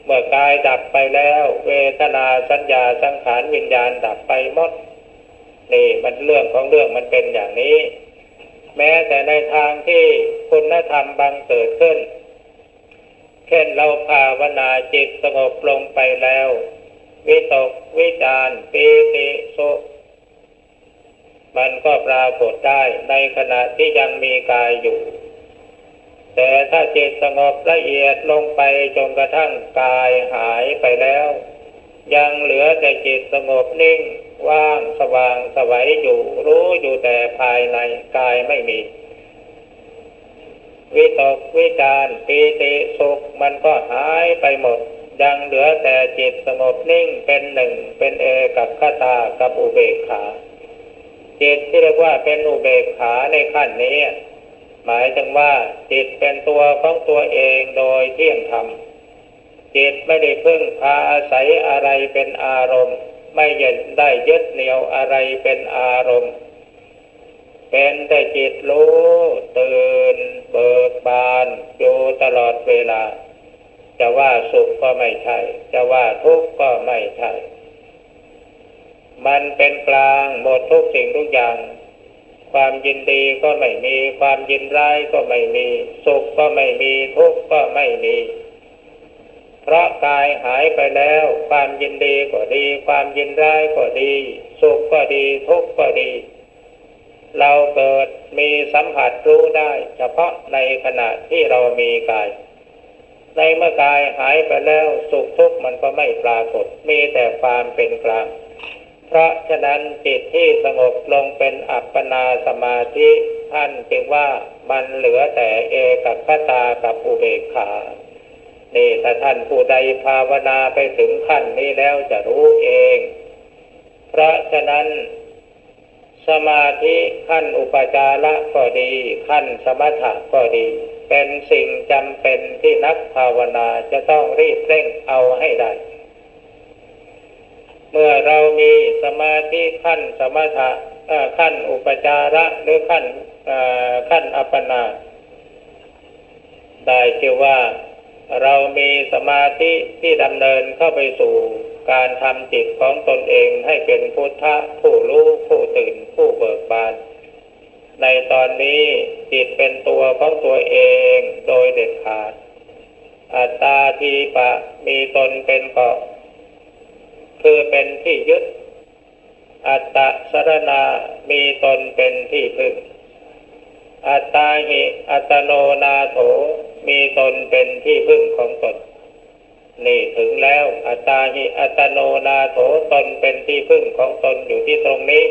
เมื่อกายดับไปแล้วเวทนาสัญญาสังขารวิญญาณดับไปหมดนี่มันเรื่องของเรื่องมันเป็นอย่างนี้แม้แต่ในทางที่คุณธรรมบังเกิดขึ้นเช่นเราภาวนาจิตสงบลงไปแล้ววิตกวิจารปีติสุขมันก็ปรากฏได้ในขณะที่ยังมีกายอยู่แต่ถ้าจิตสงบละเอียดลงไปจนกระทั่งกายหายไปแล้วยังเหลือแต่จิตสงบนิ่งว่างสว่างไสวอยู่รู้อยู่แต่ภายในกายไม่มีวิตกวิจารปีติสุขมันก็หายไปหมดยังเหลือแต่จิตสงบนิ่งเป็นหนึ่งเป็นเอกัคคตากับอุเบกขาจิตที่เรียกว่าเป็นอุเบกขาในขั้นนี้หมายถึงว่าจิตเป็นตัวของตัวเองโดยเที่ยงธรรมจิตไม่ได้พึ่งพาอาศัยอะไรเป็นอารมณ์ไม่ได้ยึดเหนี่ยวอะไรเป็นอารมณ์เป็นแต่จิตรู้ตื่นเบิกบานอยู่ตลอดเวลาจะว่าสุขก็ไม่ใช่จะว่าทุกข์ก็ไม่ใช่มันเป็นกลางหมดทุกสิ่งทุกอย่างความยินดีก็ไม่มีความยินร้ายก็ไม่มีสุขก็ไม่มีทุกข์ก็ไม่มีเพราะกายหายไปแล้วความยินดีก็ดีความยินร้ายก็ดีสุขก็ดีทุกข์ก็ดีเราเกิดมีสัมผัสรู้ได้เฉพาะในขณะที่เรามีกายในเมื่อกายหายไปแล้วสุขทุกข์มันก็ไม่ปรากฏมีแต่ความเป็นกลางเพราะฉะนั้นจิตที่สงบลงเป็นอัปปนาสมาธิท่านจึงว่ามันเหลือแต่เอกัคคตากับอุเบกขานี่ถ้าท่านผู้ใดภาวนาไปถึงขั้นนี้แล้วจะรู้เองเพราะฉะนั้นสมาธิขั้นอุปจาระก็ดีขั้นสมถะก็ดีเป็นสิ่งจำเป็นที่นักภาวนาจะต้องรีบเร่งเอาให้ได้เมื่อเรามีสมาธิขั้นสมถะขั้นอุปจาระหรือขั้นอัปปนาได้ชื่อว่า เรามีสมาธิที่ดำเนินเข้าไปสู่การทำจิตของตนเองให้เป็นพุทธะผู้รู้ผู้ตื่นผู้เบิกบานในตอนนี้จิตเป็นตัวของตัวเองโดยเด็ดขาดอัตตาทีปะมีตนเป็นเกาะคือเป็นที่ยึดอัตตะสรณามีตนเป็นที่พึ่งอัตตาหิอัตโนนาโถมีตนเป็นที่พึ่งของตนนี่ถึงแล้วอัตตาหิอัตโนนาโถตนเป็นที่พึ่งของตนอยู่ที่ตรงนี้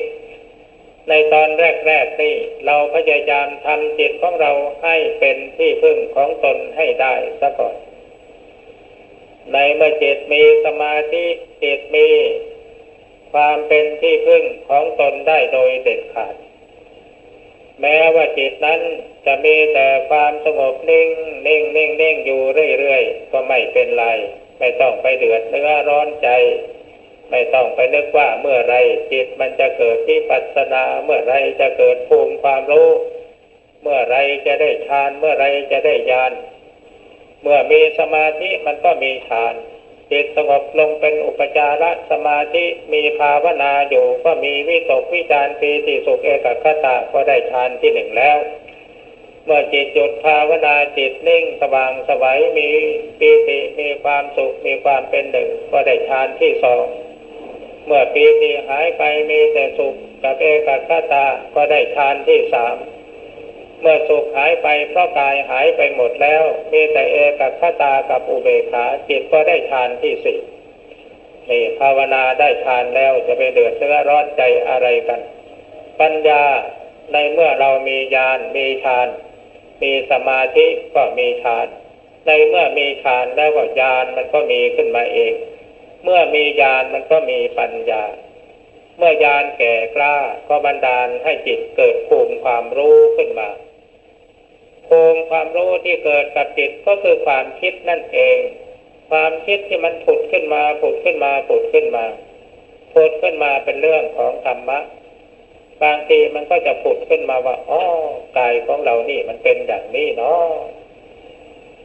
ในตอนแรกๆนี่เราพยายามทำจิตของเราให้เป็นที่พึ่งของตนให้ได้ซะก่อนในเมื่อจิตมีสมาธิจิตมีความเป็นที่พึ่งของตนได้โดยเด็ดขาดแม้ว่าจิตนั้นจะมีแต่ความสงบนิ่งอยู่เรื่อยๆก็ไม่เป็นไรไม่ต้องไปเดือดเนื้อร้อนใจไม่ต้องไปนึกว่าเมื่อไรจิตมันจะเกิดวิปัสสนาเมื่อไรจะเกิดภูมิความรู้เมื่อไรจะได้ฌานเมื่อไรจะได้ญาณเมื่อมีสมาธิมันก็มีฌานจิตสงบลงเป็นอุปจารสมาธิมีภาวนาอยู่ก็มีวิตกวิจารปีติสุขเอกคตะก็ได้ฌานที่หนึ่งแล้วเมื่อจิตหยุดภาวนาจิตนิ่งสว่างไสวมีปีติมีความสุขมีความเป็นหนึ่งก็ได้ฌานที่สองเมื่อปีติหายไปมีแต่สุขกับเอกคตะก็ได้ฌานที่สามเมื่อสุขหายไปเพราะกายหายไปหมดแล้วมีแต่เอกคตากับอุเบกขาจิตก็ได้ฌานที่สี่นี่ภาวนาได้ฌานแล้วจะไปเดือดเนื้อร้อนใจอะไรกันปัญญาในเมื่อเรามีญาณมีฌานมีสมาธิก็มีฌานในเมื่อมีฌานแล้วก็ญาณมันก็มีขึ้นมาเองเมื่อมีญาณมันก็มีปัญญาเมื่อญาณแก่กล้าก็บันดาลให้จิตเกิดภูมิความรู้ขึ้นมาภูมิความรู้ที่เกิดกับจิตก็คือความคิดนั่นเองความคิดที่มันผุดขึ้นมาเป็นเรื่องของธรรมะบางทีมันก็จะผุดขึ้นมาว่าอ๋อกายของเรานี่มันเป็นอย่างนี้เนาะ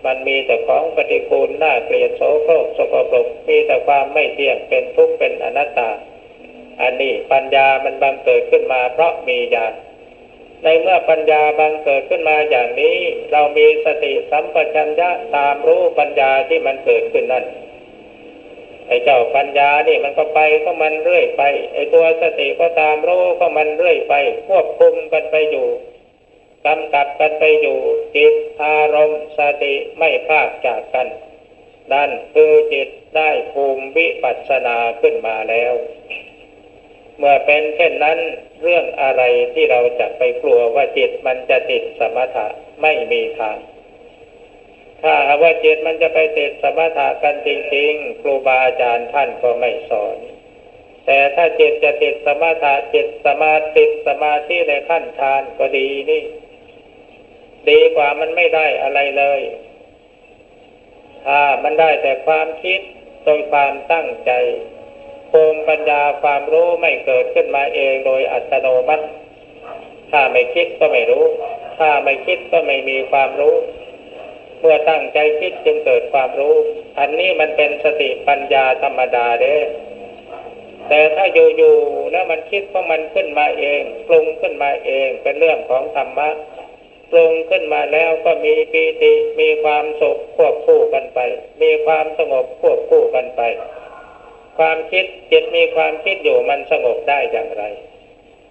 มันมีแต่ของปฏิกูลน่าเกลียดโสโครกสกปรกมีแต่ความไม่เที่ยงเป็นทุกข์เป็นอนัตตาอันนี้ปัญญามันบังเกิดขึ้นมาเพราะมีญาณในเมื่อปัญญาบังเกิดขึ้นมาอย่างนี้เรามีสติสัมปชัญญะตามรู้ปัญญาที่มันเกิดขึ้นนั่นไอ้เจ้าปัญญานี่มันก็ไปก็มันเรื่อยไปไอ้ตัวสติก็ตามรู้ก็มันเรื่อยไปควบคุมกันไปอยู่กำกับกันไปอยู่จิตอารมณ์สติไม่พลากจากกันนั่นคือจิตได้ภูมิวิปัสสนาขึ้นมาแล้วเมื่อเป็นเช่นนั้นเรื่องอะไรที่เราจะไปกลัวว่าจิตมันจะติดสมถะไม่มีทางถ้าว่าจิตมันจะไปติดสมถะกันจริงๆครูบาอาจารย์ท่านก็ไม่สอนแต่ถ้าจิตจะติดสมถะจิตสมาธิในขั้นฌานก็ดีนี่ดีกว่ามันไม่ได้อะไรเลยถ้ามันได้แต่ความคิดโดยความตั้งใจภูมิปัญญาความรู้ไม่เกิดขึ้นมาเองโดยอัตโนมัติถ้าไม่คิดก็ไม่รู้ถ้าไม่คิดก็ไม่มีความรู้เมื่อตั้งใจคิดจึงเกิดความรู้อันนี้มันเป็นสติปัญญาธรรมดาเด้แต่ถ้าอยู่ๆแล้วมันคิดของมันขึ้นมาเองปรุงขึ้นมาเองเป็นเรื่องของธรรมะปรุงขึ้นมาแล้วก็มีปีติมีความสุขควบคู่กันไปมีความสงบควบคู่กันไปความคิดจิตมีความคิดอยู่มันสงบได้อย่างไร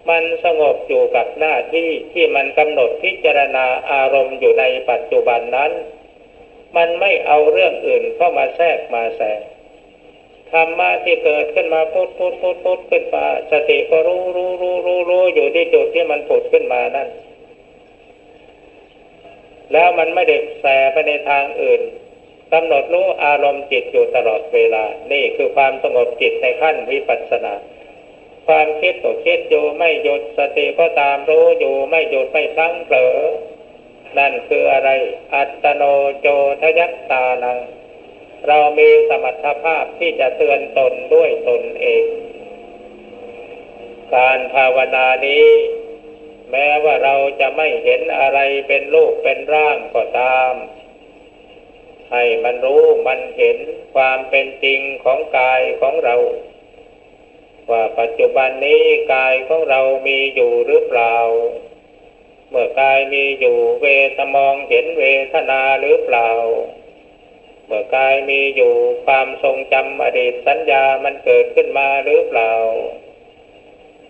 มันสงบอยู่กับหน้าที่ที่มันกำหนดพิจารณาอารมณ์อยู่ในปัจจุบันนั้นมันไม่เอาเรื่องอื่นเข้ามาแทรกมาแซงธรรมะที่เกิดขึ้นมาพุทขึ้นมาสติก็รู้อยู่ที่จุดที่มันผุดขึ้นมานั่นแล้วมันไม่ได้แสไปในทางอื่นกำหนดรู้อารมณ์จิตอยู่ตลอดเวลานี่คือความสงบจิตในขั้นวิปัสสนาความคิดก็คิดอยู่ไม่หยุดสติก็ตามรู้อยู่ไม่หยุดไม่พลั้งเผลอนั่นคืออะไรอัตโนโจทยัตตานังเรามีสมรรถภาพที่จะเตือนตนด้วยตนเองการภาวนานี้แม้ว่าเราจะไม่เห็นอะไรเป็นรูปเป็นร่างก็ตาม ให้มันรู้มันเห็นความเป็นจริงของกายของเราว่าปัจจุบันนี้กายของเรามีอยู่หรือเปล่าเมื่อกายมีอยู่เวทมองเห็นเวทนาหรือเปล่าเมื่อกายมีอยู่ความทรงจำอดีตสัญญามันเกิดขึ้นมาหรือเปล่า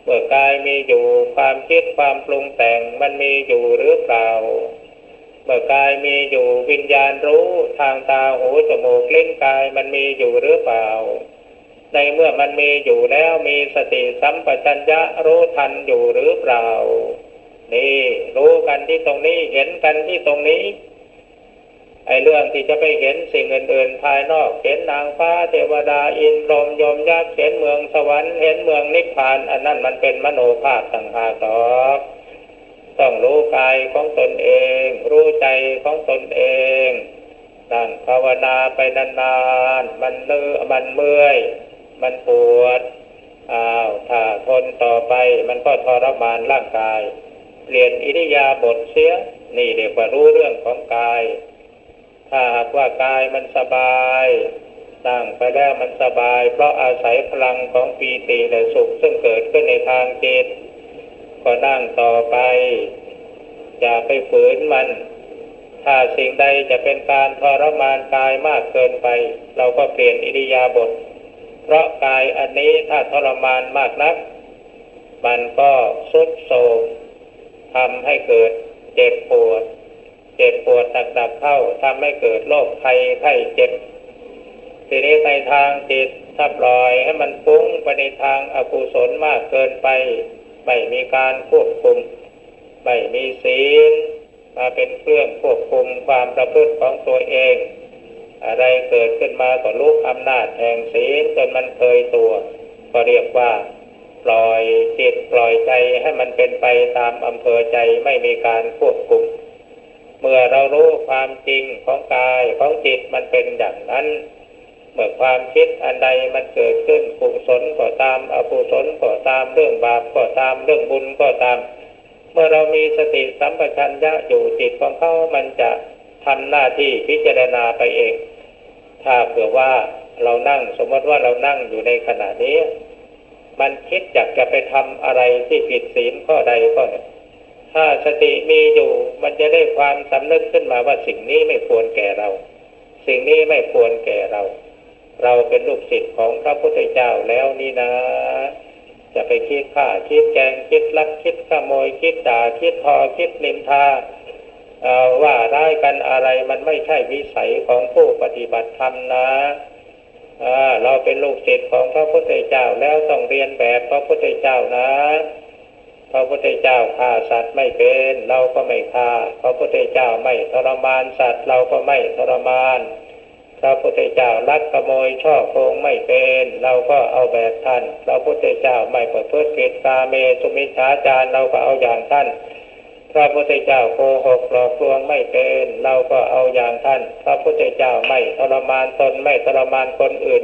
เมื่อกายมีอยู่ความคิดความปรุงแต่งมันมีอยู่หรือเปล่าเมื่อกายมีอยู่วิญญาณรู้ทางตาหูจมูกลิ้นกายมันมีอยู่หรือเปล่าในเมื่อมันมีอยู่แล้วมีสติสัมปชัญญะรู้ทันอยู่หรือเปล่านี่รู้กันที่ตรงนี้เห็นกันที่ตรงนี้ไอ้เรื่องที่จะไปเห็นสิ่งอื่นๆภายนอกเห็นนางฟ้าเทวดาอินทร์พรหมยมยักษ์เห็นเมืองสวรรค์เห็นเมืองนิพพานอันนั้นมันเป็นมโนภาพต่างหากหรอกต้องรู้กายของตนเองรู้ใจของตนเองนั่งภาวนาไปนานๆมันเมื่อยมันปวดถ้าทนต่อไปมันก็ทรมานร่างกายเปลี่ยนอิริยาบถเสียนี่เรียกว่ารู้เรื่องของกายถ้าหากว่ากายมันสบายนั่งไปแล้วมันสบายเพราะอาศัยพลังของปีติและสุขซึ่งเกิดขึ้นในทางจิตก็นั่งต่อไปอย่าไปฝืนมันถ้าสิ่งใดจะเป็นการทรมานกายมากเกินไปเราก็เปลี่ยนอิริยาบถเพราะกายอันนี้ถ้าทรมานมากนักมันก็ทรุดโทรมทำให้เกิดเจ็บปวดหนักๆเข้าทำให้เกิดโรคภัยไข้เจ็บทีนี้ในทางจิตถ้าปล่อยให้มันฟุ้งไปในทางอกุศลมากเกินไปไม่มีการควบคุมไม่มีศีลมาเป็นเครื่องควบคุมความประพฤติของตัวเองอะไรเกิดขึ้นมาก็ลุกอำนาจแห่งศีลจนมันเคยตัวก็เรียกว่าปล่อยจิตปล่อยใจให้มันเป็นไปตามอำเภอใจไม่มีการควบคุมเมื่อเรารู้ความจริงของกายของจิตมันเป็นอย่างนั้นเมื่อความคิดอันใดมันเกิดขึ้นกุศลก็ตามอกุศลก็ตามเรื่องบาปก็ตามเรื่องบุญก็ตามเมื่อเรามีสติสัมปชัญญะอยู่จิตของเขามันจะทำหน้าที่พิจารณาไปเองถ้าเผื่อว่าเรานั่งสมมติว่าเรานั่งอยู่ในขณะนี้มันคิดอยากจะไปทำอะไรที่ผิดศีลข้อใดข้อหนึ่งถ้าสติมีอยู่มันจะได้ความสำนึกขึ้นมาว่าสิ่งนี้ไม่ควรแก่เราสิ่งนี้ไม่ควรแก่เราเราเป็นลูกศิษย์ของพระพุทธเจ้าแล้วนี่นะจะไปคิดฆ่าคิดแกล้งคิดลักคิดขโมยคิดด่าคิดทอคิดนินทาว่าร้ายกันอะไรมันไม่ใช่วิสัยของผู้ปฏิบัติธรรมนะเราเป็นลูกศิษย์ของพระพุทธเจ้าแล้วต้องเรียนแบบพระพุทธเจ้านะพระพุทธเจ้าฆ่าสัตว์ไม่เป็นเราก็ไม่ฆ่าพระพุทธเจ้าไม่ทรมานสัตว์เราก็ไม่ทรมานพระพุทธเจ้าลักขโมยช่อโกงไม่เป็นเราก็เอาแบบท่านพระพุทธเจ้าไม่ประพฤติผิดกาเมสุมิจฉาจารเราก็เอาอย่างท่านพระพุทธเจ้าโกหกหลอกลวงไม่เป็นเราก็เอาอย่างท่านพระพุทธเจ้าไม่ทรมานตนไม่ทรมานคนอื่น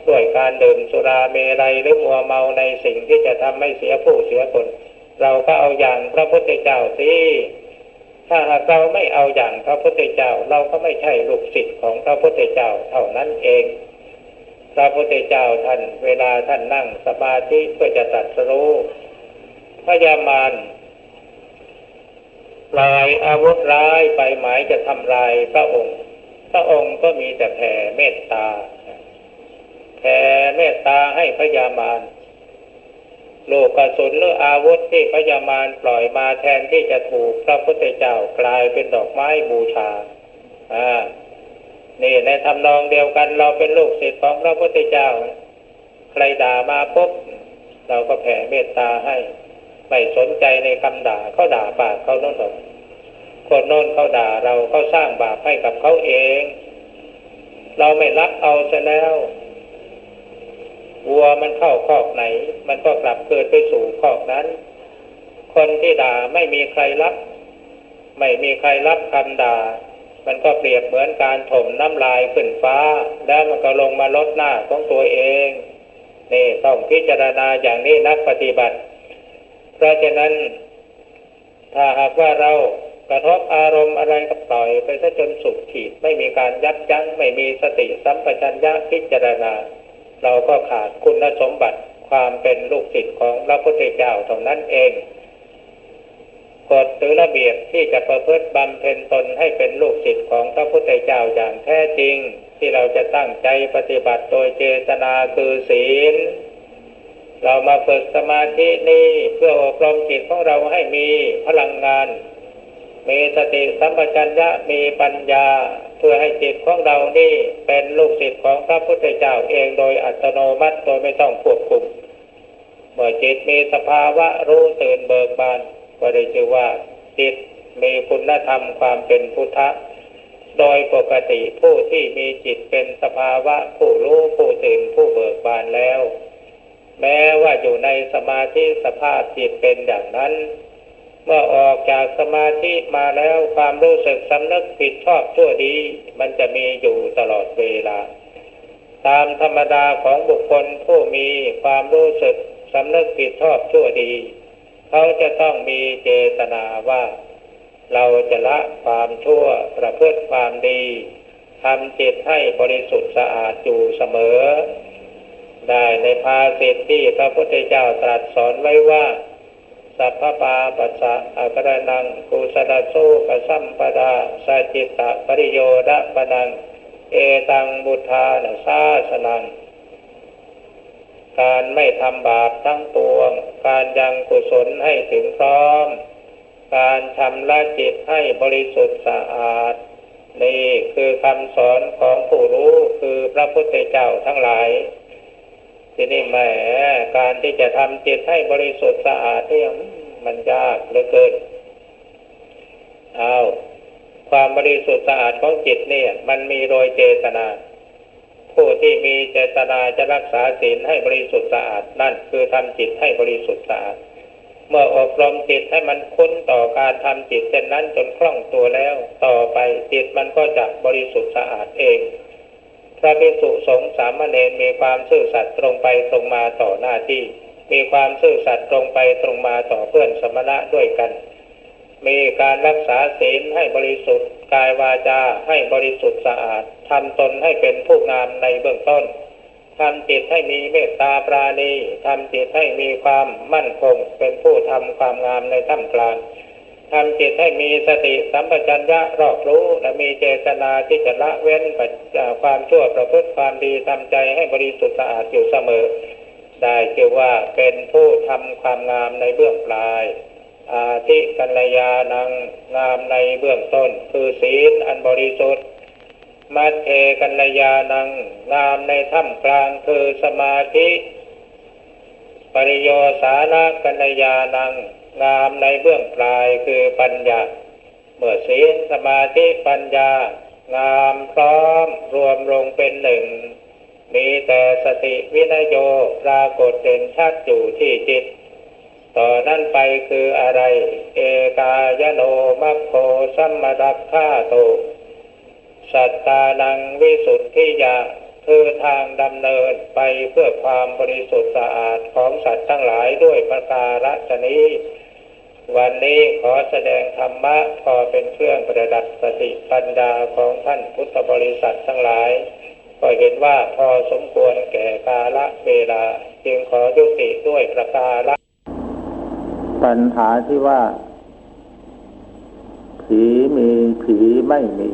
ด้วยการดื่มสุราเมรัยหรือมัวเมาในสิ่งที่จะทำให้เสียผู้เสียคนเราก็เอาอย่างพระพุทธเจ้าสิถ้าหากเราไม่เอาอย่างพระพุทธเจ้าเราก็ไม่ใช่ลูกศิษย์ของพระพุทธเจ้าเท่านั้นเองพระพุทธเจ้าท่านเวลาท่านนั่งสมาธิเพื่อจะตรัสรู้พยามารปล่อยอาวุธร้ายไปหมายจะทำลายพระองค์ก็มีแต่แผ่เมตตาให้พยามารลูกกระสุนหรืออาวุธที่พยามารปล่อยมาแทนที่จะถูกพระพุทธเจ้ากลายเป็นดอกไม้บูชานี่ในทำนองเดียวกันเราเป็นลูกศิษย์ของพระพุทธเจ้าใครด่ามาปุ๊บเราก็แผ่เมตตาให้ไม่สนใจในคำด่าเขาด่าปากเขาโน่นคนโน่นเขาด่าเราเขาสร้างบาปให้กับเขาเองเราไม่รับเอาซะแล้ววัวมันเข้าคอกไหนมันก็กลับเกิดไปสู่คอกนั้นคนที่ด่าไม่มีใครรับคำด่ามันก็เปรียบเหมือนการถมน้ำลายขึ้นฟ้าแล้วมันก็ลงมาลดหน้าของตัวเองนี่ต้องพิจารณาอย่างนี้นักปฏิบัติเพราะฉะนั้นถ้าหากว่าเรา กระทบอารมณ์อะไรก็ปล่อยไปซะจนสุดขีดไม่มีการยับยั้งไม่มีสติสัมปชัญญะพิจารณาเราก็ขาดคุณสมบัติความเป็นลูกศิษย์ของพระพุทธเจ้าเท่านั้นเองกฎหรือระเบียบที่จะประพฤติบำเพ็ญตนให้เป็นลูกศิษย์ของพระพุทธเจ้าอย่างแท้จริงที่เราจะตั้งใจปฏิบัติโดยเจตนาคือศีลเรามาฝึกสมาธินี้เพื่ออบรมจิตของเราให้มีพลังงานมีสติสัมปชัญญะมีปัญญาเพื่อให้จิตของเรานี่เป็นลูกศิษย์ของพระพุทธเจ้าเองโดยอัตโนมัติโดยไม่ต้องควบคุมเมื่อจิตมีสภาวะรู้ตื่นเบิกบานก็ได้ชื่อว่าจิตมีคุณธรรมความเป็นพุทธะโดยปกติผู้ที่มีจิตเป็นสภาวะผู้รู้ผู้ตื่นผู้เบิกบานแล้วแม้ว่าอยู่ในสมาธิสภาพจิตเป็นอย่างนั้นเมื่อออกจากสมาธิมาแล้วความรู้สึกสำนึกผิดชอบชั่วดีมันจะมีอยู่ตลอดเวลาตามธรรมดาของบุคคลผู้มีความรู้สึกสำนึกผิดชอบชั่วดีเขาจะต้องมีเจตนาว่าเราจะละความชั่วประพฤติความดีทำจิตให้บริสุทธิ์สะอาดอยู่เสมอได้ในภาษิตที่พระพุทธเจ้าตรัสสอนไว้ว่าสัพพปาปัสสะอาการนังกุศลโสกสัมปดาสัจจิตตปริโยดะปนังเอตังบุทานะสาสนังการไม่ทำบาปทั้งปวงการยังกุศลให้ถึงพร้อมการชำระจิตให้บริสุทธิ์สะอาดนี่คือคำสอนของผู้รู้คือพระพุทธเจ้าทั้งหลายทีนี้แหมการที่จะทำจิตให้บริสุทธิ์สะอาดนี่มันยากเหลือเกินความบริสุทธิ์สะอาดของจิตเนี่ยมันมีโดยเจตนาผู้ที่มีเจตนาจะรักษาศีลให้บริสุทธิ์สะอาดนั่นคือทำจิตให้บริสุทธิ์สะอาดเมื่ออบรมจิตให้มันคุ้นต่อการทำจิตเช่นนั้นจนคล่องตัวแล้วต่อไปจิตมันก็จะบริสุทธิ์สะอาดเองพระภิกษุสงฆ์สามเณรมีความซื่อสัตย์ตรงไปตรงมาต่อหน้าที่มีความซื่อสัตย์ตรงไปตรงมาต่อเพื่อนสมณะด้วยกันมีการรักษาศีลให้บริสุทธิ์กายวาจาให้บริสุทธิ์สะอาดทำตนให้เป็นผู้งามในเบื้องต้นทำจิตให้มีเมตตาปราณีทำจิตให้มีความมั่นคงเป็นผู้ทำความงามในท่ามกลางทำจิตให้มีสติสัมปชัญญะรอบรู้และมีเจตนาที่จะละเว้นความชั่วประพฤติความดีทำใจให้บริสุทธิ์สะอาดอยู่เสมอได้ชื่อว่าเป็นผู้ทำความงามในเบื้องปลายอาทิกัลยาณังงามในเบื้องต้นคือศีลอันบริสุทธิ์มัชเอกัลยาณังงามในท่ามกลางคือสมาธิปริโยสานะกัลยาณังงามในเบื้องปลายคือปัญญาเมื่อศีลสมาธิปัญญางามพร้อมรวมลงเป็นหนึ่งมีแต่สติวินัยโยปรากฏเด่นชัดอยู่ที่จิตต่อนั้นไปคืออะไรเอกายโนมัคโคสัมมาดัคขาโตสัตตานังวิสุทธิยาคือทางดำเนินไปเพื่อความบริสุทธิ์สะอาดของสัตว์ทั้งหลายด้วยประการฉะนี้วันนี้ขอแสดงธรรมะพอเป็นเครื่องประดับสติปัญญาของท่านพุทธบริษัททั้งหลายก็เห็นว่าพอสมควรแก่กาลเวลาจึงขอยุติด้วยประการปัญหาที่ว่าผีมีผีไม่มี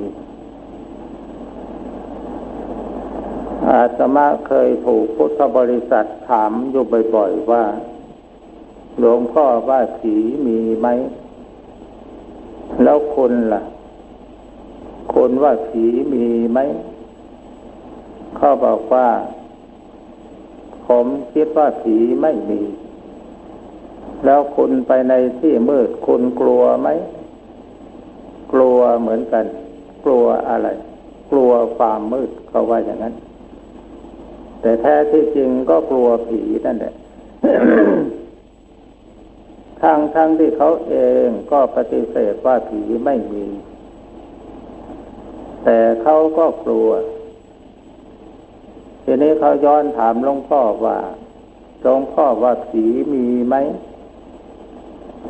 อาตมาเคยถูกพุทธบริษัทถามอยู่บ่อยๆว่าหลวงพ่อว่าผีมีไหมแล้วคุณล่ะคุณว่าผีมีไหมเขาบอกว่าผมคิดว่าผีไม่มีแล้วคุณไปในที่มืดคุณกลัวไหมกลัวเหมือนกันกลัวอะไรกลัวความมืดเขาว่าอย่างนั้นแต่แท้ที่จริงก็กลัวผีนั่นแหละ ทั้งที่เขาเองก็ปฏิเสธว่าผีไม่มีแต่เขาก็กลัวทีนี้เขาย้อนถามหลวงพ่อว่าหลวงพ่อว่าผีมีไหม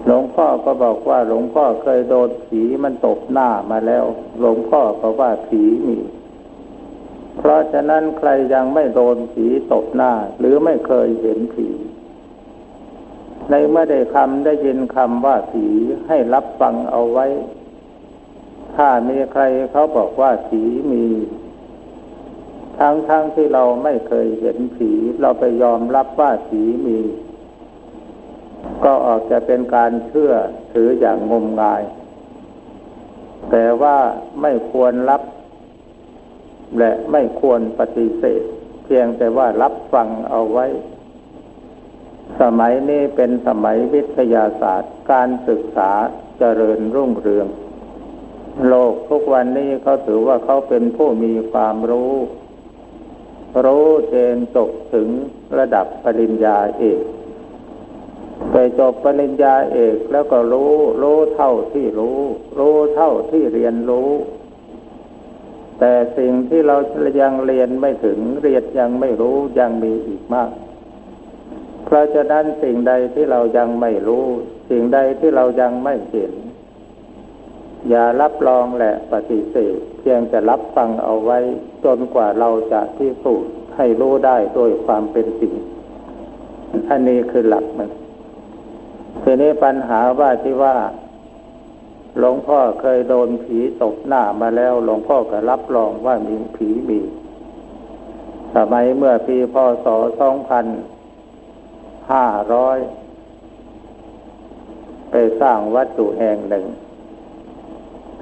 หล ลวงพ่อก็บอกว่าหลวงพ่อเคยโดนผีมันตบหน้ามาแล้วหลวงพ่อก็ว่าผีมีเพราะฉะนั้นใครยังไม่โดนผีตบหน้าหรือไม่เคยเห็นผีในเมื่อได้ยินคำว่าผีให้รับฟังเอาไว้ถ้ามีใครเขาบอกว่าผีมีทั้งที่เราไม่เคยเห็นผีเราไปยอมรับว่าผีมีก็ออกจะเป็นการเชื่อถืออย่างงมงายแต่ว่าไม่ควรรับและไม่ควรปฏิเสธเพียงแต่ว่ารับฟังเอาไว้สมัยนี้เป็นสมัยวิทยาศาสตร์การศึกษาเจริญรุ่งเรืองโลกทุกวันนี้เขาถือว่าเขาเป็นผู้มีความรู้เจนจบถึงระดับปริญญาเอกไปจบปริญญาเอกแล้วก็รู้เท่าที่รู้เท่าที่เรียนรู้แต่สิ่งที่เรายังเรียนไม่ถึงเรียนยังไม่รู้ยังมีอีกมากเพราะฉะนั้นสิ่งใดที่เรายังไม่รู้สิ่งใดที่เรายังไม่เห็นอย่ารับรองและปฏิเสธเพียงแต่รับฟังเอาไว้จนกว่าเราจะพิสูจน์ให้รู้ได้โดยความเป็นจริงอันนี้คือหลักมันทีนี้ปัญหาที่ว่าหลวงพ่อเคยโดนผีตบหน้ามาแล้วหลวงพ่อก็รับรองว่ามีผีมีสมัยเมื่อปีพ.ศ. 2500ไปสร้างวัดอยู่แห่งหนึ่ง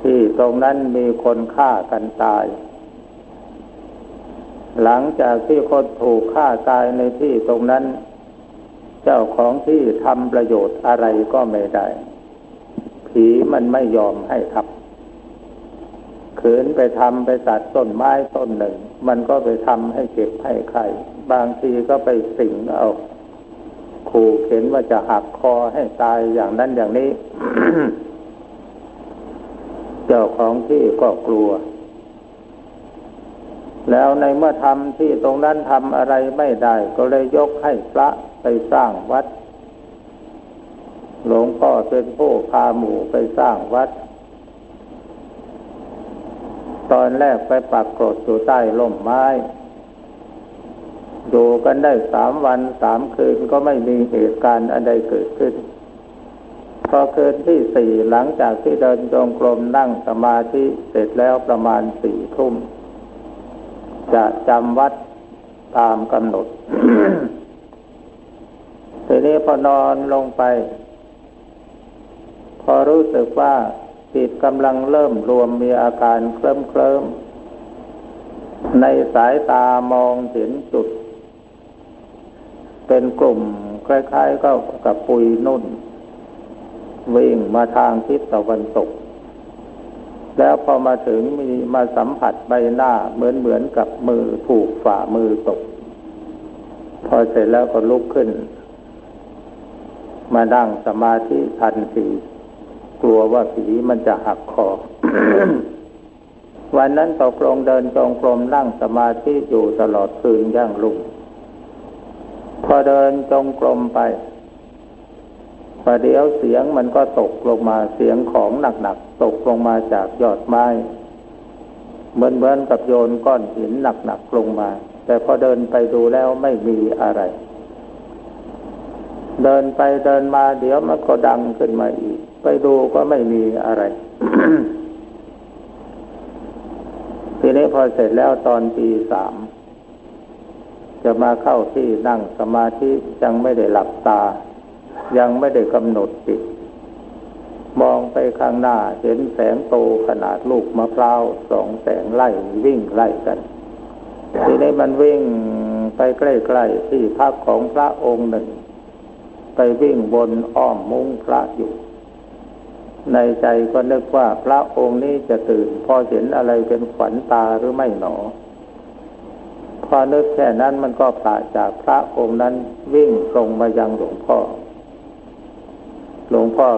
ที่ตรงนั้นมีคนฆ่ากันตายหลังจากที่คนถูกฆ่าตายในที่ตรงนั้นเจ้าของที่ทำประโยชน์อะไรก็ไม่ได้ผีมันไม่ยอมให้ทำขืนไปตัดต้นไม้ต้นหนึ่งมันก็ไปทำให้เจ็บให้ไข้บางทีก็ไปสิงเอาขู่เข็นว่าจะหักคอให้ตายอย่างนั้นอย่างนี้ เจ้าของที่ก็กลัวแล้วในเมื่อทำที่ตรงนั้นทำอะไรไม่ได้ก็เลยยกให้พระไปสร้างวัดหลวงพ่อเป็นผู้พาหมู่ไปสร้างวัดตอนแรกไปปักกรดอยู่ใต้ร่มไม้อยู่กันได้3 วัน 3 คืนก็ไม่มีเหตุการณ์อะไรเกิดขึ้นพอคืนที่4หลังจากที่เดินจงกรมนั่งสมาธิเสร็จแล้วประมาณ4 ทุ่มจะจำวัดตามกำหนด ทีนี้พอนอนลงไปพอรู้สึกว่าจิตกำลังเริ่มรวมมีอาการเคลิ้มในสายตามองเห็นจุดเป็นกลุ่มคล้ายๆก็กับปุยนุ่นวิ่งมาทางทิศตะวันตกแล้วพอมาถึงมีมาสัมผัสใบหน้าเหมือนกับมือถูกฝ่ามือตกพอเสร็จแล้วก็ลุกขึ้นมานั่งสมาธิทันทีกลัวว่าผีมันจะหักคอ วันนั้นตกลงเดินจงกรมนั่งสมาธิอยู่ตลอดคืนย่างรุ่งพอเดินจงกรมไปประเดี๋ยวเสียงมันก็ตกลงมาเสียงของหนักๆตกลงมาจากยอดไม้เหมือนกับโยนก้อนหินหนักๆลงมาแต่พอเดินไปดูแล้วไม่มีอะไรเดินไปเดินมาเดี๋ยวมันก็ดังขึ้นมาอีกไปดูก็ไม่มีอะไร ทีนี้พอเสร็จแล้วตอนตี 3จะมาเข้าที่นั่งสมาธิยังไม่ได้หลับตายังไม่ได้กำหนดจิตมองไปข้างหน้าเห็นแสงโตขนาดลูกมะพร้าว2 แสงไล่วิ่งไล่กันทีนี้มันวิ่งไปใกล้ๆที่พักของพระองค์หนึ่งไปวิ่งบนอ้อมมุ้งพระอยู่ในใจก็นึกว่าพระองค์นี้จะตื่นพอเห็นอะไรเป็นขวัญตาหรือไม่หนอพอนึกแค่นั้นมันก็ปราศจากพระองค์นั้นวิ่งตรงมายังหลวงพ่อ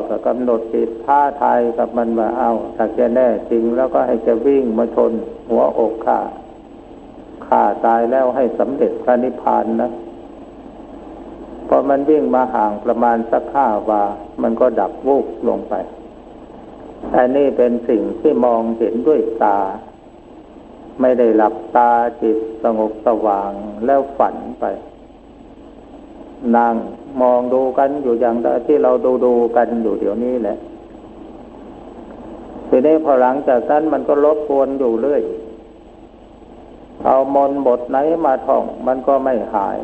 ก็กำหนดจิตท้าทายกับมันว่าเอาถ้าแกแน่จริงแล้วก็ให้แกวิ่งมาชนหัวอกข้าตายแล้วให้สำเร็จพระนิพพานนะพอมันวิ่งมาห่างประมาณสัก5 วา มันก็ดับวูบลงไปอันนี้เป็นสิ่งที่มองเห็นด้วยตาไม่ได้หลับตาจิตสงบสว่างแล้วฝันไปนั่งมองดูกันอยู่อย่างที่เราดูกันอยู่เดี๋ยวนี้แหละทีนี้พอหลังจากนั้นมันก็รบกวนอยู่เรื่อยเอามนต์บทไหนมาท่องมันก็ไม่หาย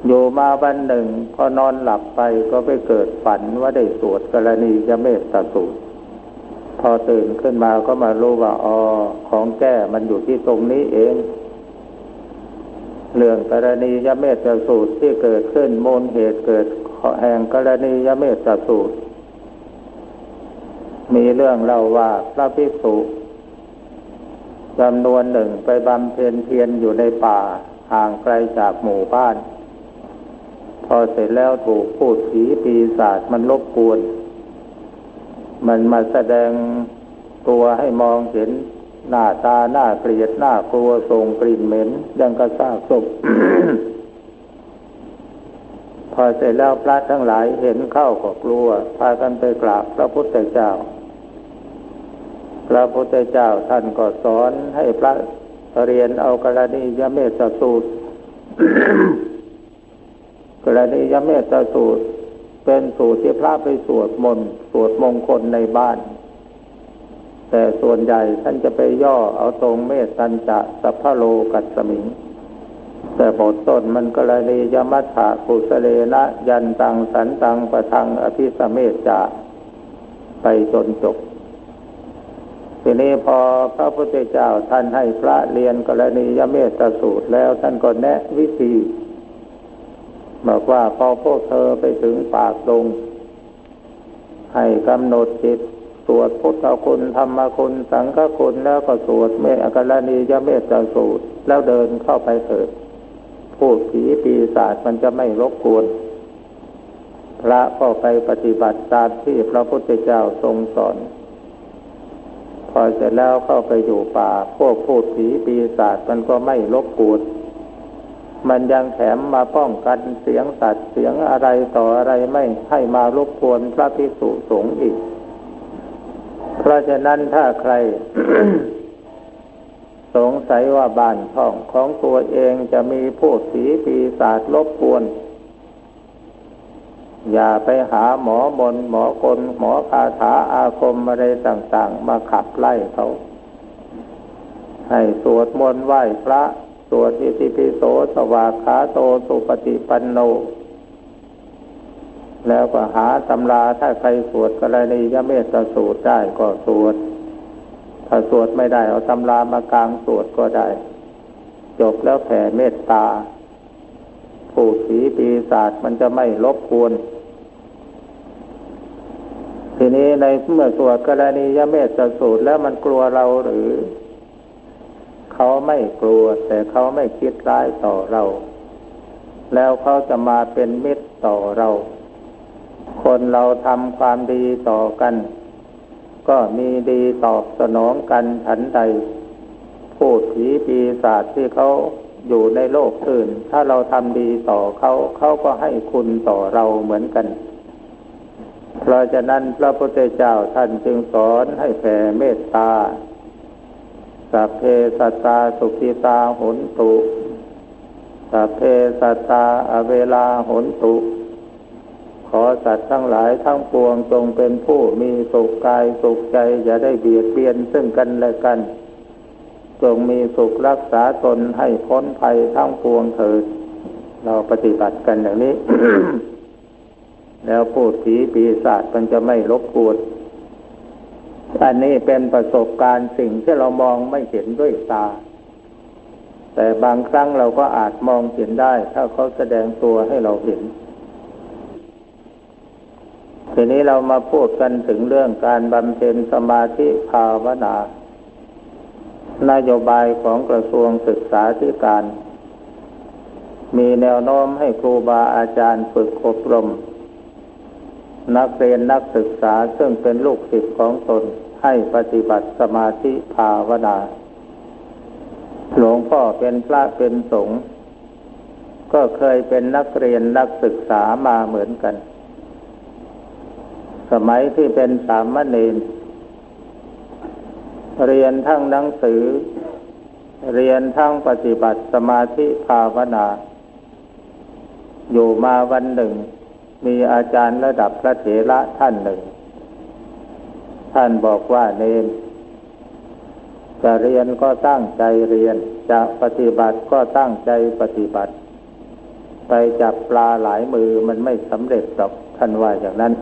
อยู่มาวันหนึ่งพอนอนหลับไปก็ไปเกิดฝันว่าได้สวดกรณียเมตตาสูตรพอตื่นขึ้นมาก็มารู้ว่าของแก้มันอยู่ที่ตรงนี้เองเรื่องกรณียเมตตาสูตรที่เกิดขึ้นมูลเหตุเกิดแห่งกรณียเมตตาสูตรมีเรื่องเล่าว่าพระภิกษุจำนวนหนึ่งไปบำเพ็ญเพียรอยู่ในป่าห่างไกลจากหมู่บ้านพอเสร็จแล้วถูกพูดผีปีศาจมันรบกวนมันมาแสดงตัวให้มองเห็นหน้าตาน่าเกลียดน่ากลัวส่งกลิ่นเหม็นยังกระซากศพ พอเสร็จแล้วพระทั้งหลายเห็นเข้าก็กลัวพากันไปกราบพระพุทธเจ้าพระพุทธเจ้าท่านก็สอนให้พระเรียนเอากรณียเมตตาสูตร กรณียเมตตาสูตรเป็นสูตรที่พระไปสวดมนต์สวดมงคลในบ้านแต่ส่วนใหญ่ท่านจะไปย่อเอาตรงเมตตัญจะสัพพโลกัสสมิงแต่บทต้นมันกรณียมัฏฐกุสเลนะยันตังสันตังปะทังอภิสเมจจะไปจนจบทีนี้พอพระพุทธเจ้าท่านให้พระเรียนกรณียเมตตาสูตรแล้วท่านก็แนะวิธีบอกว่าพอพวกเธอไปถึงปากดงให้กำหนดจิตสวดพุทธคุณธรรมคุณสังฆคุณแล้วก็สวดกรณียเมตตาสูตรแล้วเดินเข้าไปเถิดพูดผีปีศาจมันจะไม่รบกวนพระก็ไปปฏิบัติตามที่พระพุทธเจ้าทรงสอนพอเสร็จแล้วเข้าไปอยู่ป่าพวกพูดผีปีศาจมันก็ไม่รบกวนมันยังแถมมาป้องกันเสียงสัตว์เสียงอะไรต่ออะไรไม่ให้มารบกวนพระภิกษุสงฆ์อีกเพราะฉะนั้นถ้าใคร สงสัยว่าบ้านช่องของตัวเองจะมีพูดผีปีศาจรบกวนอย่าไปหาหมอมนต์หมอกลหมอคาถาอาคมอะไรต่างๆมาขับไล่เขาให้สวดมนต์ไหว้พระสวดอิติปิโสสวากขาโตสุปฏิปันโนแล้วก็หาตำราถ้าใครสวดกรณียเมตตาสูตรได้ก็สวดถ้าสวดไม่ได้เอาตำรามากลางสวดก็ได้จบแล้วแผ่เมตตาผู้ผีปีศาจมันจะไม่รบกวนทีนี้ในเมื่อสวดกรณียเมตตาสูตรแล้วมันกลัวเราหรือเขาไม่กลัวแต่เขาไม่คิดร้ายต่อเราแล้วเขาจะมาเป็นมิตรต่อเราคนเราทำความดีต่อกันก็มีดีตอบสนองกันฉันใดพูดผีปีศาจที่เขาอยู่ในโลกอื่นถ้าเราทำดีต่อเขาเขาก็ให้คุณต่อเราเหมือนกันเพราะฉะนั้นพระพุทธเจ้าท่านจึงสอนให้แผ่เมตตาสัพเพสัตตาสุขิตาโหนตุสัพเพสัตตาอเวลาโหนตุขอสัตว์ทั้งหลายทั้งปวงจงเป็นผู้มีสุขกายสุขใจอย่าได้เบียดเบียนซึ่งกันและกันจงมีสุขรักษาตนให้พ้นภัยทั้งปวงเถิดเราปฏิบัติกันอย่างนี้ แล้วพูดผีปีศาจมันจะไม่รบกวนอันนี้เป็นประสบการณ์สิ่งที่เรามองไม่เห็นด้วยตาแต่บางครั้งเราก็อาจมองเห็นได้ถ้าเขาแสดงตัวให้เราเห็นทีนี้เรามาพูดกันถึงเรื่องการบำเพ็ญสมาธิภาวนานโยบายของกระทรวงศึกษาธิการมีแนวโน้มให้ครูบาอาจารย์ฝึกอบรมนักเรียนนักศึกษาซึ่งเป็นลูกศิษย์ของตนให้ปฏิบัติสมาธิภาวนาหลวงพ่อเป็นพระเป็นสงฆ์ก็เคยเป็นนักเรียนนักศึกษามาเหมือนกัน สมัยที่เป็นสามเณรเรียนทั้งหนังสือเรียนทั้งปฏิบัติสมาธิภาวนาอยู่มาวันหนึ่งมีอาจารย์ระดับพระเถระท่านหนึ่งท่านบอกว่าเณรจะเรียนก็ตั้งใจเรียนจะปฏิบัติก็ตั้งใจปฏิบัติไปจับปลาหลายมือมันไม่สำเร็จหรอกท่านว่าอย่างนั้น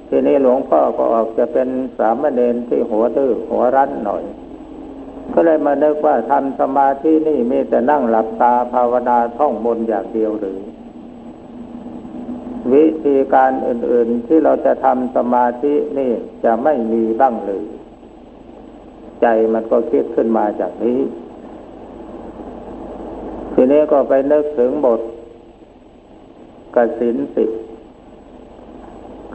ทีนี้หลวงพ่อก็ออกจะเป็นสามเณรที่หัวดื้อหัวรั้นหน่อยก็เลยมานึกว่าทำสมาธินี่มีแต่นั่งหลับตาภาวนาท่องมนต์อย่างเดียวหรือวิธีการอื่นๆที่เราจะทำสมาธินี่จะไม่มีบ้างเลยใจมันก็คิดขึ้นมาจากนี้ทีนี้ก็ไปนึกถึงบทกสิณ10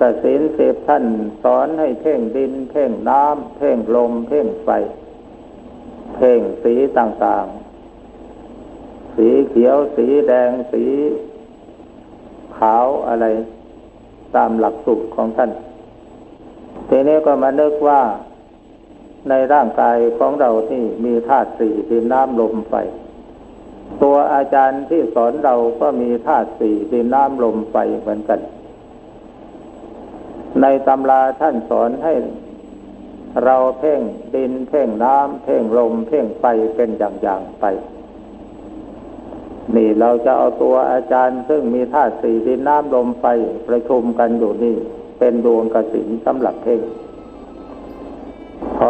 กสิณ10ท่านสอนให้เพ่งดินเพ่งน้ำเพ่งลมเพ่งไฟเพ่งสีต่างๆสีเขียวสีแดงสีขาวอะไรตามหลักสูตรของท่านทีนี้ก็มานึกว่าในร่างกายของเราที่มีธาตุสี่ดินน้ำลมไฟตัวอาจารย์ที่สอนเราก็มีธาตุสี่ดินน้ำลมไฟเหมือนกันในตำราท่านสอนให้เราเพ่งดินเพ่งน้ำเพ่งลมเพ่งไฟเป็นอย่างๆไปนี่เราจะเอาตัวอาจารย์ซึ่งมีธาตุสี่ดินน้ำลมไฟประชุมกันอยู่นี่เป็นดวงกสิณสำหรับเพ่งพอ